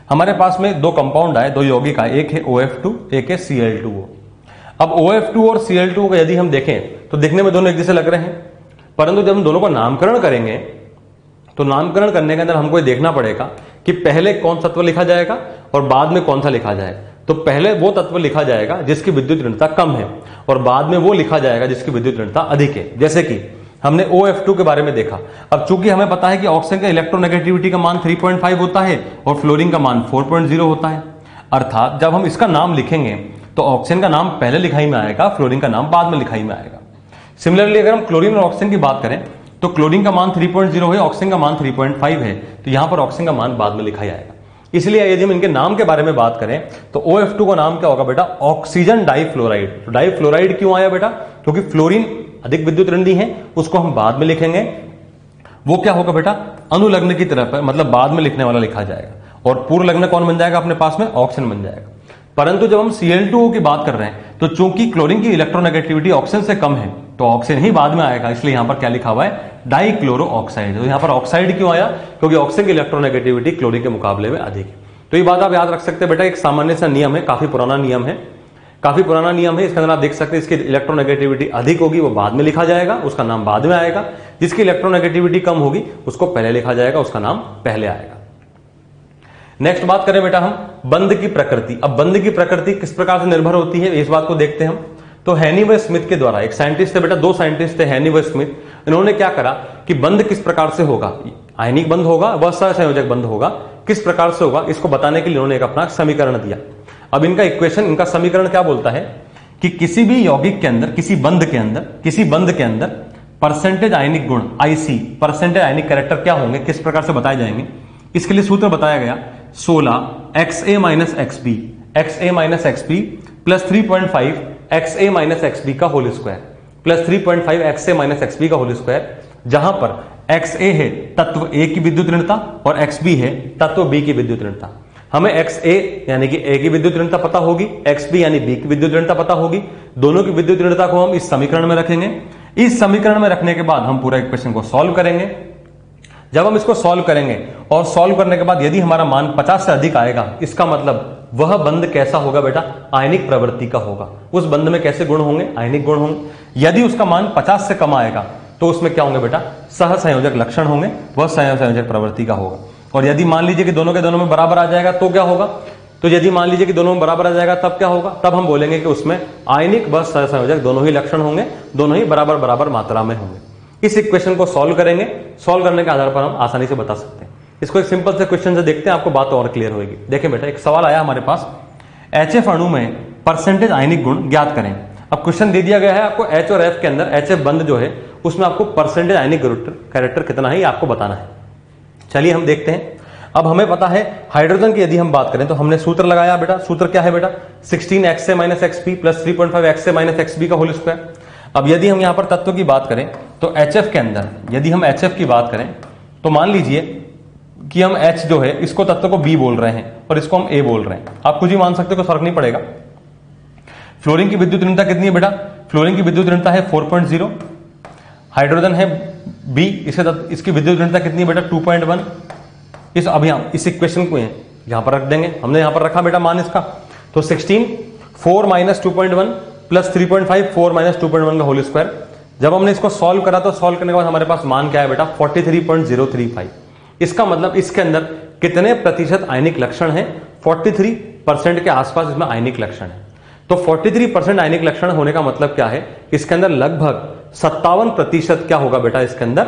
हमारे पास में दो कंपाउंड आए, दो यौगिक आए, एक है OF2 एक है Cl2O। अब OF2 और Cl2O को यदि हम देखें तो देखने में दोनों एक जैसे लग रहे हैं, परंतु जब हम दोनों का नामकरण करेंगे तो नामकरण करने के अंदर हमको ये देखना पड़ेगा कि पहले कौन सा तत्व लिखा जाएगा और बाद में कौन सा लिखा जाएगा। तो पहले वो तत्व लिखा जाएगा जिसकी विद्युत ऋणता कम है, और बाद में वो लिखा जाएगा जिसकी विद्युत ऋणता अधिक है। जैसे कि हमने OF2 के बारे में देखा। अब चूंकि हमें पता है कि ऑक्सीजन का इलेक्ट्रोनेगेटिविटी का मान 3.5 होता है और फ्लोरीन का मान 4.0 होता है, अर्थात जब हम इसका नाम लिखेंगे तो ऑक्सीजन का नाम पहले लिखाई में आएगा, फ्लोरीन का नाम बाद में लिखाई में आएगा। सिमिलरली अगर हम क्लोरीन और ऑक्सीजन की बात करें तो क्लोरीन का मान 3.0 है, ऑक्सीजन का मान 3.5 है, तो यहां पर ऑक्सीजन का मान बाद में लिखा जाएगा। इसलिए यदि हम इनके नाम के बारे में बात करें तो OF2 का नाम क्या होगा बेटा? Oxygen difluoride. तो डाइफ्लोराइड क्यों आया बेटा? क्योंकि फ्लोरीन अधिक विद्युत ऋणी है, उसको हम बाद में लिखेंगे। वो क्या होगा बेटा? अनुलग्न की तरफ है, मतलब बाद में लिखने वाला लिखा जाएगा। और पूर्व लग्न कौन बन जाएगा अपने पास में? ऑक्सीजन बन जाएगा। परंतु जब हम Cl2O की बात कर रहे हैं तो चूंकि क्लोरीन की इलेक्ट्रोनेगेटिविटी ऑक्सीजन से कम है तो ऑक्सीजन ही बाद में आएगा, इसलिए यहां पर क्या लिखा हुआ है? Dichloro oxide. तो यहां पर ऑक्साइड क्यों आया? क्योंकि ऑक्सीजन की इलेक्ट्रोनेगेटिविटी क्लोरीन के मुकाबले में अधिक है। तो ये बात आप याद रख सकते हैं बेटा, एक सामान्य सा नियम है, काफी पुराना नियम है, काफी पुराना नियम है। इसके अंदर आप देख सकते हैं इसकी इलेक्ट्रोनेगेटिविटी अधिक होगी वो बाद में लिखा जाएगा, उसका नाम बाद में आएगा। जिसकी इलेक्ट्रोनेगेटिविटी कम होगी उसको पहले लिखा जाएगा, उसका नाम पहले आएगा। नेक्स्ट बात करें बेटा हम बंध की प्रकृति। अब बंध की प्रकृति किस प्रकार से निर्भर होती है इस बात को देखते हैं हम। तो हैनी व स्मिथ के द्वारा, एक साइंटिस्ट थे बेटा, दो साइंटिस्ट थे हैनी व स्मिथ, इन्होंने क्या करा कि बंध किस प्रकार से होगा, आयनिक बंध होगा व सहसंयोजक बंध होगा, किस प्रकार से होगा इसको बताने के लिए उन्होंने एक अपना समीकरण दिया। अब इनका इक्वेशन, इनका समीकरण क्या बोलता है कि किसी भी यौगिक के अंदर, किसी बंध के अंदर परसेंटेज आयनिक गुण IC, परसेंटेज आयनिक कैरेक्टर क्या होंगे, किस प्रकार से बताए जाएंगे। इसके लिए सूत्र बताया गया 16 XA minus XB, XA minus XB plus 3.5 XA minus XB का whole square plus 3.5 XA minus XB का होल स्क्वायर, जहां पर XA है तत्व A की विद्युत ऋणता और XB है तत्व B की विद्युत ऋणता। हमें XA यानी कि A की विद्युत ऋणता पता होगी, XB यानी B की विद्युत ऋणता पता होगी। दोनों की विद्युत ऋणता को हम इस समीकरण में रखेंगे। इस समीकरण में रखने के बाद हम पूरा इक्वेशन को सॉल्व करेंगे। जब हम इसको सॉल्व करेंगे और सॉल्व करने के बाद यदि हमारा मान 50 से अधिक आएगा, इसका मतलब वह बंध कैसा होगा बेटा, आयनिक प्रवृत्ति का होगा। उस बंध में कैसे गुण होंगे, आयनिक गुण होंगे। यदि उसका मान 50 से कम आएगा तो उसमें क्या होंगे बेटा, सहसंयोजक लक्षण होंगे, वह सहसंयोजक प्रवृत्ति का होगा। और यदि मान लीजिए कि दोनों के दोनों में बराबर आ जाएगा तो क्या होगा, तो यदि मान लीजिए कि दोनों में बराबर आ जाएगा तब क्या होगा, तब हम बोलेंगे कि उसमें आयनिक व सहसंयोजक दोनों ही लक्षण होंगे, दोनों ही बराबर बराबर मात्रा में होंगे। इस इक्वेशन को सॉल्व करेंगे, सॉल्व करने के आधार पर हम आसानी से बता सकते हैं। इसको एक सिंपल से क्वेश्चन से देखते हैं, आपको बात और क्लियर होगी। देखें बेटा, एक सवाल आया हमारे पास, HF अणु में परसेंटेज आयनिक गुण ज्ञात करें। अब क्वेश्चन दे दिया गया है आपको H और F के अंदर, HF बंध जो है उसमें आपको परसेंटेज आयनिक कैरेक्टर कितना है आपको बताना है। चलिए हम देखते हैं। अब हमें पता है हाइड्रोजन की यदि हम बात करें तो हमने सूत्र लगाया बेटा, सूत्र क्या है बेटा 16xa minus XP plus 3.5xa minus XB का होल स्क्वायर। अब यदि हम यहां पर तत्व की बात करें तो HF के अंदर यदि हम HF की बात करें तो मान लीजिए कि हम H जो है इसको तत्व को B बोल रहे हैं और इसको हम A बोल रहे हैं। आप कुछ ही मान सकते हो, कोई फर्क नहीं पड़ेगा। फ्लोरीन की विद्युत ऋणता कितनी है बेटा? फ्लोरीन की विद्युत ऋणता है 4.0, हाइड्रोजन है B, इसकी विद्युत ऋणता कितनी है बेटा 2.1। इस अब इस इक्वेशन को यहां पर रख देंगे, हमने यहां पर रखा बेटा मान इसका, तो 16 4 माइनस 2.1 प्लस 3.5 4 माइनस 2.1 का होल स्क्वायर। जब हमने इसको सॉल्व करा तो सॉल्व करने के बाद हमारे पास मान क्या है बेटा 43.035। इसका मतलब इसके अंदर कितने प्रतिशत आयनिक लक्षण है? 43% के आसपास इसमें आयनिक लक्षण है। तो 43% आयनिक लक्षण होने का मतलब क्या है? इसके अंदर लगभग 57% क्या होगा बेटा? इसके अंदर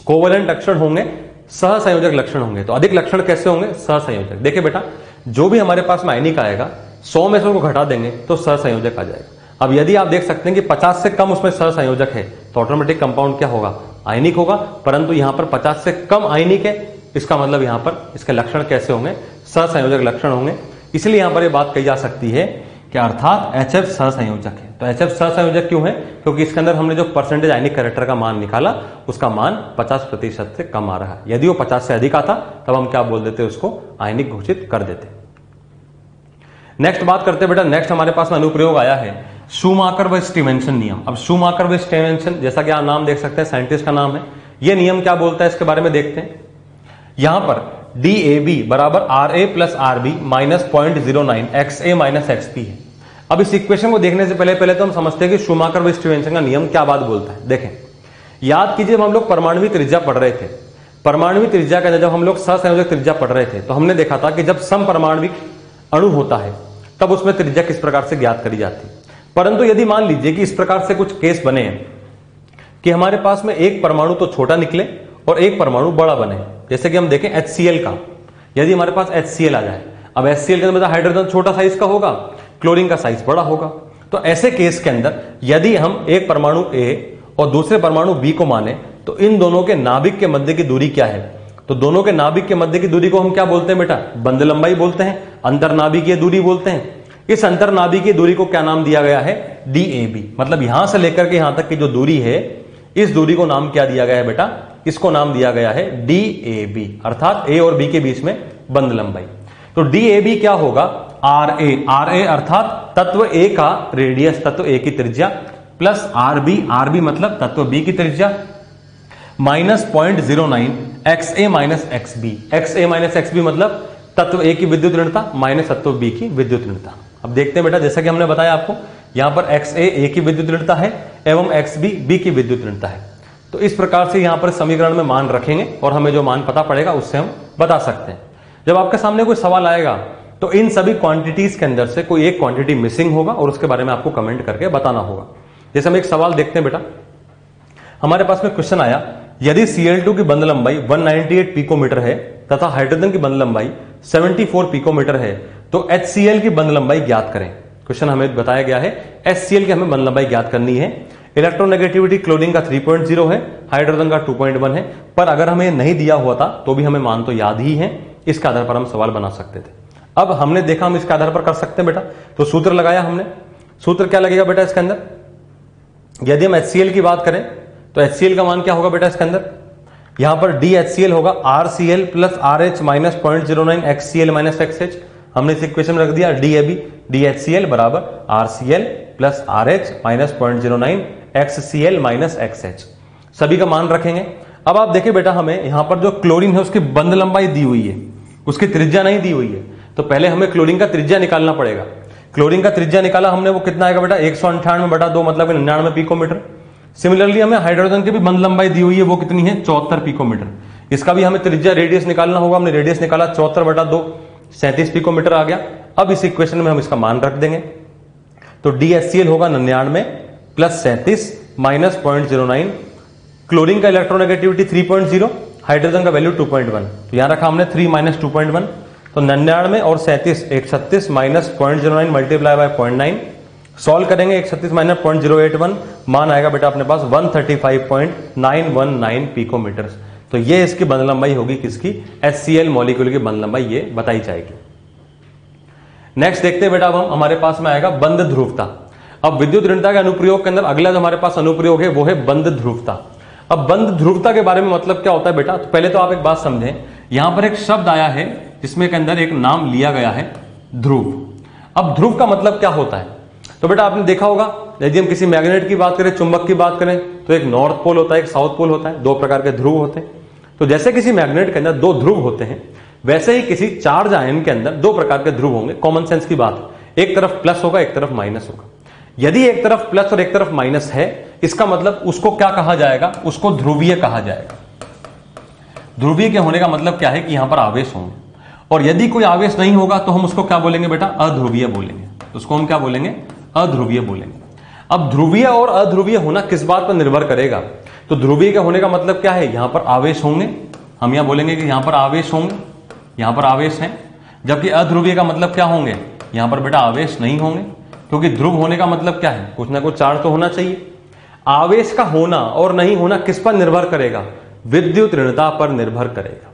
कोवलेंट लक्षण होंगे, सहसंयोजक लक्षण होंगे। तो अधिक लक्षण कैसे होंगे? सहसंयोजक। देखिए बेटा, जो भी हमारे पास में आयनिक आएगा 100 में से उसको घटा देंगे तो सहसंयोजक आ जाएगा। अब यदि आप देख सकते हैं कि 50 से कम उसमें सहसंयोजक है तो ऑटोमेटिक कंपाउंड क्या होगा? आयनिक होगा। परंतु यहां पर 50 से कम आयनिक है, इसका मतलब यहां पर इसके लक्षण कैसे होंगे? सहसंयोजक लक्षण होंगे। इसलिए यहां पर यह बात कही जा सकती है कि अर्थात HF सहसंयोजक है। तो HF सहसंयोजक क्यों है? क्योंकि इसके अंदर हमने जो परसेंटेज आयनिक कैरेक्टर का मान निकाला उसका मान 50% से कम आ रहा है। यदि वो 50 से अधिक आता तब हम क्या बोल देते? उसको आयनिक घोषित कर देते। नेक्स्ट बात करते बेटा, नेक्स्ट हमारे पास में अनुप्रयोग आया है शूमाकर व स्टीवेंसन नियम। अब शूमाकर व स्टीवेंसन, जैसा कि आप नाम देख सकते हैं, साइंटिस्ट का नाम है। यह नियम क्या बोलता है इसके बारे में देखते हैं। यहां पर DAB बराबर RA plus RB minus 0.09 XA minus XP है। अब इस इक्वेशन को देखने से पहले तो हम समझते हैं कि शूमाकर व स्टीवेंसन का नियम क्या बात बोलता है। देखें, याद कीजिए, जब हम लोग परमाणु त्रिज्या पढ़ रहे थे, परमाणु त्रिज्या के अंदर जब हम लोग सहसंयोजक त्रिज्या पढ़ रहे थे तो हमने देखा था कि जब समपरमाणविक अणु होता है तब उसमें त्रिज्या किस प्रकार से ज्ञात करी जाती है। परंतु यदि मान लीजिए कि इस प्रकार से कुछ केस बने हैं कि हमारे पास में एक परमाणु तो छोटा निकले और एक परमाणु बड़ा बने, जैसे कि हम देखें HCl का, यदि हमारे पास HCl आ जाए, अब HCl के अंदर हाइड्रोजन छोटा साइज का होगा, क्लोरीन का साइज बड़ा होगा। तो ऐसे केस के अंदर यदि हम एक परमाणु A और दूसरे परमाणु B को माने तो इन दोनों के नाभिक के मध्य की दूरी क्या है? तो दोनों के नाभिक के मध्य की दूरी को हम क्या बोलते हैं बेटा? बंध लंबाई बोलते हैं, अंतरनाभिकीय दूरी बोलते हैं। इस अंतरनाभिकीय दूरी को क्या नाम दिया गया है? DAB। मतलब यहां से लेकर के यहां तक की जो दूरी है, इस दूरी को नाम क्या दिया गया है बेटा? इसको नाम दिया गया है DAB, अर्थात A और B के बीच में बंध लंबाई। तो DAB क्या होगा? RA अर्थात तत्व A का रेडियस, तत्व A की त्रिज्या, प्लस RB मतलब तत्व B की त्रिज्या, माइनस 0.09 XA माइनस XB मतलब तत्व A की विद्युत ऋणता माइनस तत्व B की विद्युत ऋणता। अब देखते हैं बेटा, जैसा कि हमने बताया आपको, यहां पर XA A की विद्युत ऋणता है एवं XB B की विद्युत ऋणता है। तो इस प्रकार से यहां पर समीकरण में मान रखेंगे और हमें जो मान पता पड़ेगा उससे हम बता सकते हैं। जब आपके सामने कोई सवाल आएगा तो इन सभी क्वांटिटीज के अंदर से कोई एक क्वांटिटी मिसिंग होगा और उसके बारे में आपको कमेंट करके बताना होगा। जैसे हम एक सवाल देखते हैं बेटा, हमारे पास में क्वेश्चन आया, यदि Cl2 की बंध लंबाई 198 पिकोमीटर है तथा हाइड्रोजन की बंध लंबाई 74 पिकोमीटर है तो HCl की बंध लंबाई ज्ञात करें। क्वेश्चन हमें बताया गया है HCl की हमें बंध लंबाई ज्ञात करनी है। इलेक्ट्रोनेगेटिविटी क्लोरीन का 3.0 है, हाइड्रोजन का 2.1 है, पर अगर हमें नहीं दिया हुआ था तो भी हमें मान तो याद ही है, इसके आधार पर हम सवाल बना सकते थे। अब हमने देखा हम इसके आधार पर कर सकते हैं बेटा, तो सूत्र लगाया हमने। सूत्र क्या लगेगा बेटा इसके अंदर? यदि हम HCl की बात करें तो HCl का मान क्या होगा बेटा इसके अंदर? यहां पर DHCl होगा RCl plus RH minus 0.09 XCl minus XH। हमने इस इक्वेशन में रख दिया DHCl बराबर RCl plus RH minus 0.09 XCl minus XH, सभी का मान रखेंगे। अब आप देखिए बेटा, हमें यहां पर जो क्लोरीन है उसकी बंध लंबाई दी हुई है, उसकी त्रिज्या नहीं दी हुई है, तो पहले हमें क्लोरीन का त्रिज्या निकालना पड़ेगा। क्लोरीन का त्रिज्या निकाला हमने, वो कितना आएगा बेटा? 198/2 मतलब 99 पिकोमीटर। सिमिलरली हमें हाइड्रोजन की भी बंध लंबाई दी हुई है, वो कितनी है? 74 पिकोमीटर। इसका भी हमें त्रिज्या रेडियस निकालना होगा, हमने रेडियस निकाला 74/2 37 पिकोमीटर आ गया। अब इस इक्वेशन में हम इसका मान रख देंगे, तो DHCl होगा 99 प्लस 37 माइनस 0.09, क्लोरीन का इलेक्ट्रोनेगेटिविटी 3.0, हाइड्रोजन का वैल्यू 2.1, तो यहां रखा हमने 3 माइनस 2.1, तो 99 और 37 136 माइनस 0.09 मल्टीप्लाई बाय 0.9, सॉल्व करेंगे 136 माइनस 0.081, मान आएगा बेटा अपने पास 135.919 पिकोमीटर। तो ये इसकी बंध लंबाई होगी किसकी, HCl मॉलिक्यूल की बंध लंबाई ये बताई जाएगी। नेक्स्ट देखते हैं बेटा, अब हमारे पास में आएगा बंध ध्रुवता। अब विद्युत ऋणता के अनुप्रयोग के अंदर अगला जो हमारे पास अनुप्रयोग है वो है बंध ध्रुवता। अब बंध ध्रुवता के बारे में मतलब क्या होता है बेटा, तो पहले तो आप एक बात समझें, यहां पर एक शब्द आया है जिसमें के अंदर एक नाम लिया गया है ध्रुव। अब ध्रुव का मतलब क्या होता है, तो बेटा आपने देखा होगा यदि हम किसी मैग्नेट की बात करें, चुंबक की बात करें, तो एक नॉर्थ पोल होता है, एक साउथ पोल होता है, दो प्रकार के ध्रुव होते हैं। तो जैसे किसी मैग्नेट के अंदर दो ध्रुव होते हैं, वैसे ही किसी चार्ज आयन के अंदर दो प्रकार के ध्रुव होंगे। कॉमन सेंस की बात, एक तरफ प्लस होगा, एक तरफ माइनस होगा। यदि एक तरफ प्लस और एक तरफ माइनस है, इसका मतलब उसको क्या कहा जाएगा, उसको ध्रुवीय कहा जाएगा। ध्रुवीय के होने का मतलब क्या है कि यहां पर आवेश होंगे, और यदि कोई आवेश नहीं होगा तो हम उसको क्या बोलेंगे बेटा, अध्रुवीय बोलेंगे। उसको हम क्या बोलेंगे, अध्रुवीय बोलेंगे। अब ध्रुवीय और अध्रुवीय होना किस बात पर निर्भर करेगा, तो ध्रुवीय के होने का मतलब क्या है, यहां पर आवेश होंगे, हम यहां बोलेंगे कि यहां पर आवेश होंगे, यहां पर आवेश है। जबकि अध्रुवीय का मतलब क्या होंगे, यहां पर बेटा आवेश नहीं होंगे, क्योंकि ध्रुव होने का मतलब क्या है, कुछ ना कुछ चार्ज तो होना चाहिए। आवेश का होना और नहीं होना किस पर निर्भर करेगा, विद्युत ऋणता पर निर्भर करेगा।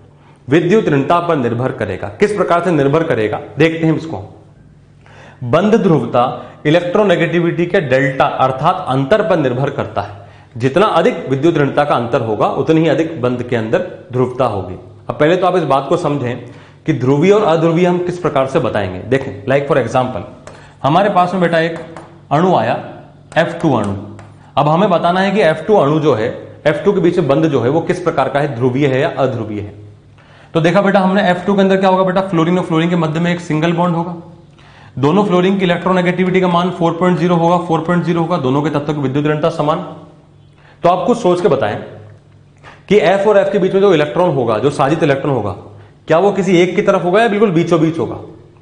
विद्युत ऋणता पर निर्भर करेगा। किस प्रकार से निर्भर करेगा, देखते हैं इसको। बंध ध्रुवता इलेक्ट्रोनेगेटिविटी के डेल्टा अर्थात अंतर पर निर्भर करता है। जितना अधिक विद्युत ऋणता का अंतर होगा उतनी ही अधिक बंध के अंदर ध्रुवता होगी। अब पहले तो आप इस बात को समझें कि ध्रुवीय और अध्रुवीय हम किस प्रकार से बताएंगे। देखें, लाइक फॉर एग्जांपल, हमारे पास में बेटा एक अणु आया F2 अणु। अब हमें बताना है कि F2 अणु जो है, F2 के बीच में बंध जो है वो किस प्रकार का है, ध्रुवीय है या अध्रुवीय है। तो देखा बेटा हमने F2 के अंदर क्या होगा बेटा, फ्लोरीन और फ्लोरीन के मध्य में एक सिंगल बॉन्ड होगा। दोनों फ्लोरीन की इलेक्ट्रोनेगेटिविटी का मान 4.0 होगा, 4.0 होगा। दोनों के तत्वों की विद्युत ऋणता समान। तो आप कुछ सोच के बताएं कि F और F के बीच में जो इलेक्ट्रॉन होगा, जो साजित इलेक्ट्रॉन होगा, क्या वो किसी एक की तरफ होगा या बिल्कुल बीचों बीच होगा।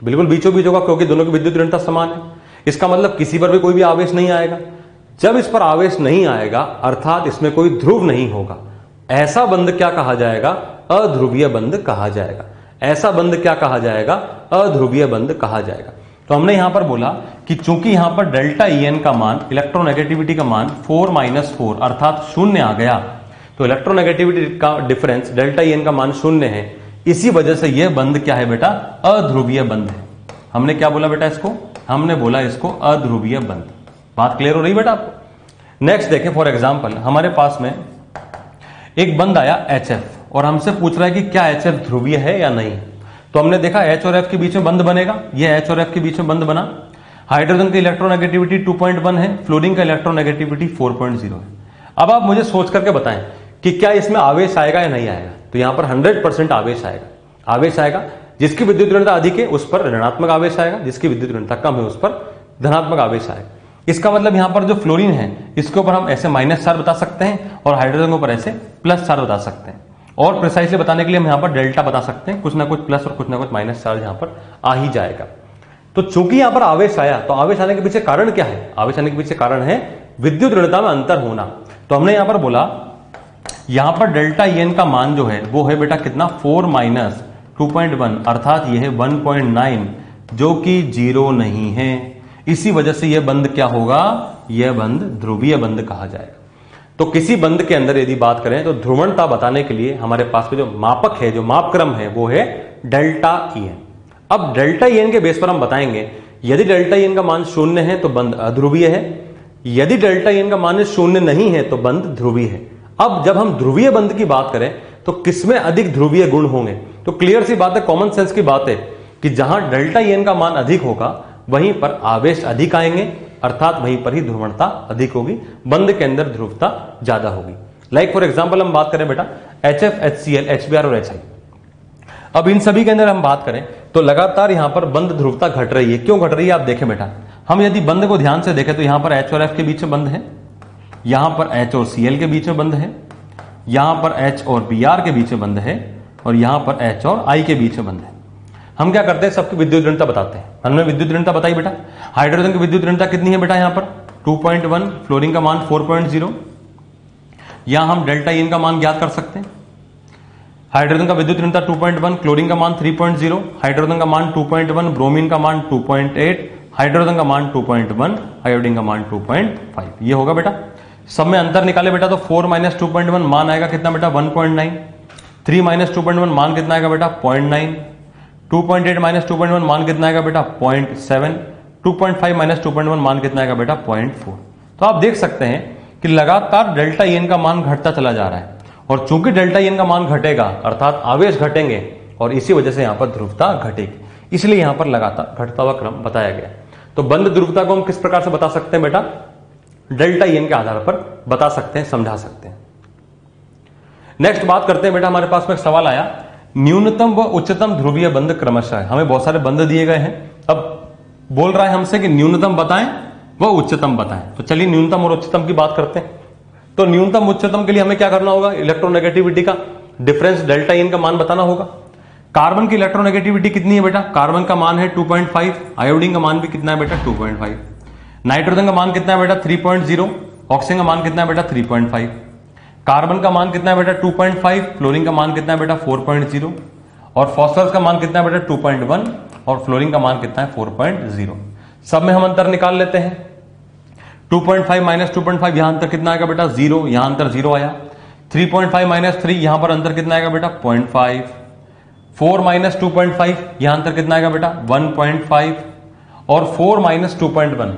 बिल्कुल बीचों बीच होगा, क्योंकि दोनों की विद्युत ऋणता समान है। इसका मतलब किसी पर भी कोई भी आवेश नहीं आएगा। जब इस पर आवेश नहीं आएगा अर्थात इसमें कोई ध्रुव नहीं होगा, ऐसा बंध क्या कहा जाएगा, अध्रुवीय बंध कहा जाएगा। ऐसा बंध क्या कहा जाएगा, अध्रुवीय बंध कहा जाएगा। तो हमने यहां पर बोला कि चूंकि यहां पर डेल्टा En का मान, इलेक्ट्रोनेगेटिविटी का मान 4 - 4 अर्थात शून्य आ गया, तो इलेक्ट्रोनेगेटिविटी का डिफरेंस डेल्टा En का मान शून्य है। इसी वजह से यह बंध क्या है बेटा, अध्रुवीय बंध है। हमने क्या बोला बेटा इसको, हमने बोला इसको अध्रुवीय बंध। बात क्लियर हो रही बेटा आपको। नेक्स्ट देखें, फॉर एग्जांपल हमारे पास में एक बंध आया HF और हमसे पूछ रहा है कि क्या HF ध्रुवीय है या नहीं। तो हमने देखा H और F के बीच में बंध बनेगा, ये H और F के बीच में बंध बना। हाइड्रोजन की इलेक्ट्रोनेगेटिविटी 2.1 है, फ्लोरीन का इलेक्ट्रोनेगेटिविटी 4.0 है। अब आप मुझे सोच करके बताएं कि क्या इसमें आवेश आएगा या नहीं आएगा। तो यहां पर 100% आवेश आएगा। आवेश आएगा, जिसकी विद्युत ऋणता अधिक है उस पर ऋणात्मक आवेश आएगा, जिसकी विद्युत ऋणता कम है उस पर धनात्मक आवेश आएगा। इसका मतलब यहां पर जो फ्लोरीन है इसके ऊपर हम ऐसे माइनस चार्ज बता सकते हैं और हाइड्रोजन के ऊपर ऐसे प्लस चार्ज बता सकते हैं। और प्रिसाइसली बताने के लिए हम यहां पर डेल्टा बता सकते हैं, कुछ ना कुछ प्लस और कुछ ना कुछ माइनस चार्ज यहां पर आ ही जाएगा। तो चूंकि यहां पर आवेश आया, तो आवेश आने के पीछे कारण क्या है, आवेश आने के पीछे कारण है विद्युत ऋणता में अंतर होना। तो हमने यहां पर बोला, यहां पर डेल्टा En का मान जो है वो है बेटा कितना, 4 - 2.1 अर्थात यह है 1.9, जो कि 0 नहीं है। इसी वजह से यह बंध क्या होगा, यह बंध ध्रुवीय बंध कहा जाएगा। तो किसी बंध के अंदर यदि बात करें तो ध्रुवणता बताने के लिए हमारे पास में जो मापक है, जो मापक्रम है, वो है डेल्टा En। अब डेल्टा En के बेस पर हम बताएंगे, यदि डेल्टा En का मान 0 है तो बंध अध्रुवीय है, यदि डेल्टा En का मान 0 नहीं है तो बंध ध्रुवीय है। अब जब हम ध्रुवीय बंध की बात करें तो किसमें अधिक ध्रुवीय गुण होंगे, तो क्लियर सी बात है, कॉमन सेंस की बात है कि जहां डेल्टा En का मान अधिक होगा वहीं पर आवेश अधिक आएंगे, अर्थात वहीं पर ही ध्रुवणता अधिक होगी, बंध के अंदर ध्रुवता ज्यादा होगी। लाइक फॉर एग्जांपल हम बात करें बेटा HF, HCl, HBr और HI। अब इन सभी के अंदर हम बात करें तो लगातार यहां पर बंध ध्रुवता घट रही है। क्यों घट रही है आप देखें बेटा, हम यदि बंध को ध्यान से देखें तो यहां पर H और F के बीच में बंध है, यहां पर H और Cl के बीच में बंध है, यहां पर H और Br के बीच में बंध है, और यहां पर H और I के बीच में बंध है। हम क्या करते हैं, सबकी विद्युत ऋणता बताते हैं। हमने विद्युत ऋणता बताई बेटा, हाइड्रोजन की विद्युत ऋणता कितनी है बेटा, यहां पर 2.1, फ्लोरीन का मान 4.0। यहां हम डेल्टा En का मान ज्ञात कर सकते हैं। हाइड्रोजन का विद्युत ऋणता 2.1, क्लोरीन का मान 3.0, हाइड्रोजन का मान 2.1, ब्रोमीन का मान 2.8, हाइड्रोजन का मान 2.1, आयोडीन का मान 2.5। ये होगा बेटा। सब में अंतर निकाले बेटा तो 4 - 2.1 मान आएगा कितना बेटा, 1.9। 3 माइनस 2.1 मान कितना आएगा बेटा 0.9, 2.8 माइनस 2.1 मान कितना आएगा बेटा 0.7, 2.5 माइनस 2.1 मान कितना आएगा बेटा 0.4। तो आप देख सकते हैं कि लगातार डेल्टा एन का मान घटता चला जा रहा है, और चूंकि डेल्टा एन का मान घटेगा अर्थात आवेश घटेंगे और इसी वजह से यहां पर ध्रुवता घटेगी, इसलिए यहां पर लगातार घटता हुआ क्रम बताया गया। तो बंद ध्रुवता को हम किस प्रकार से बता सकते हैं बेटा, डेल्टा एन के आधार पर बता सकते हैं, समझा सकते हैं। नेक्स्ट बात करते हैं बेटा, हमारे पास में एक सवाल आया, न्यूनतम व उच्चतम ध्रुवीय बंध क्रमशः है। हमें बहुत सारे बंध दिए गए हैं, अब बोल रहा है हमसे कि न्यूनतम बताएं व उच्चतम बताएं। तो चलिए न्यूनतम और उच्चतम की बात करते हैं। तो न्यूनतम उच्चतम के लिए हमें क्या करना होगा, इलेक्ट्रोनेगेटिविटी का डिफरेंस डेल्टा एन का मान बताना होगा। कार्बन की इलेक्ट्रोनेगेटिविटी कितनी है बेटा, कार्बन का मान है 2.5, आयोडीन का मान भी कितना है बेटा 2.5, नाइट्रोजन का मान कितना है बेटा 3.0, ऑक्सीजन का मान कितना है बेटा 3.5, कार्बन का मान कितना है बेटा 2.5, फ्लोरीन का मान कितना है बेटा 4.0, और फॉस्फोरस का मान कितना है बेटा 2.1, और फ्लोरीन का मान कितना है 4.0। सब में हम अंतर निकाल लेते हैं। 2.5 माइनस 2.5 यहां अंतर कितना आएगा बेटा 0, यहां अंतर 0 आया। 3.5 माइनस 3 यहां पर अंतर कितना आएगा बेटा 0.5, 4 माइनस 2.5 यहां अंतर कितना आएगा बेटा 1.5, और 4 माइनस 2.1,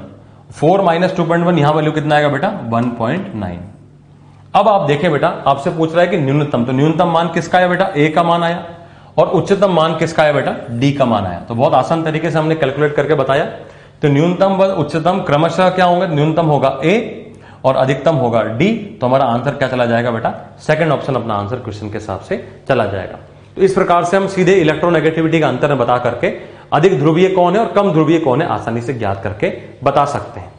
4 माइनस 2.1 यहां वैल्यू कितना आएगा बेटा 1.9। अब आप देखें बेटा, आपसे पूछ रहा है कि न्यूनतम, तो न्यूनतम मान किसका आया बेटा ए का मान आया, और उच्चतम मान किसका आया बेटा डी का मान आया। तो बहुत आसान तरीके से हमने कैलकुलेट करके बताया। तो न्यूनतम व उच्चतम क्रमशः क्या होंगे, न्यूनतम होगा ए और अधिकतम होगा डी। तो हमारा आंसर क्या चला जाएगा बेटा, सेकंड ऑप्शन अपना आंसर क्वेश्चन के हिसाब से चला जाएगा। तो इस प्रकार से हम सीधे इलेक्ट्रोनेगेटिविटी का अंतर बता करके अधिक ध्रुवीय कौन है और कम ध्रुवीय कौन है आसानी से ज्ञात करके बता सकते हैं।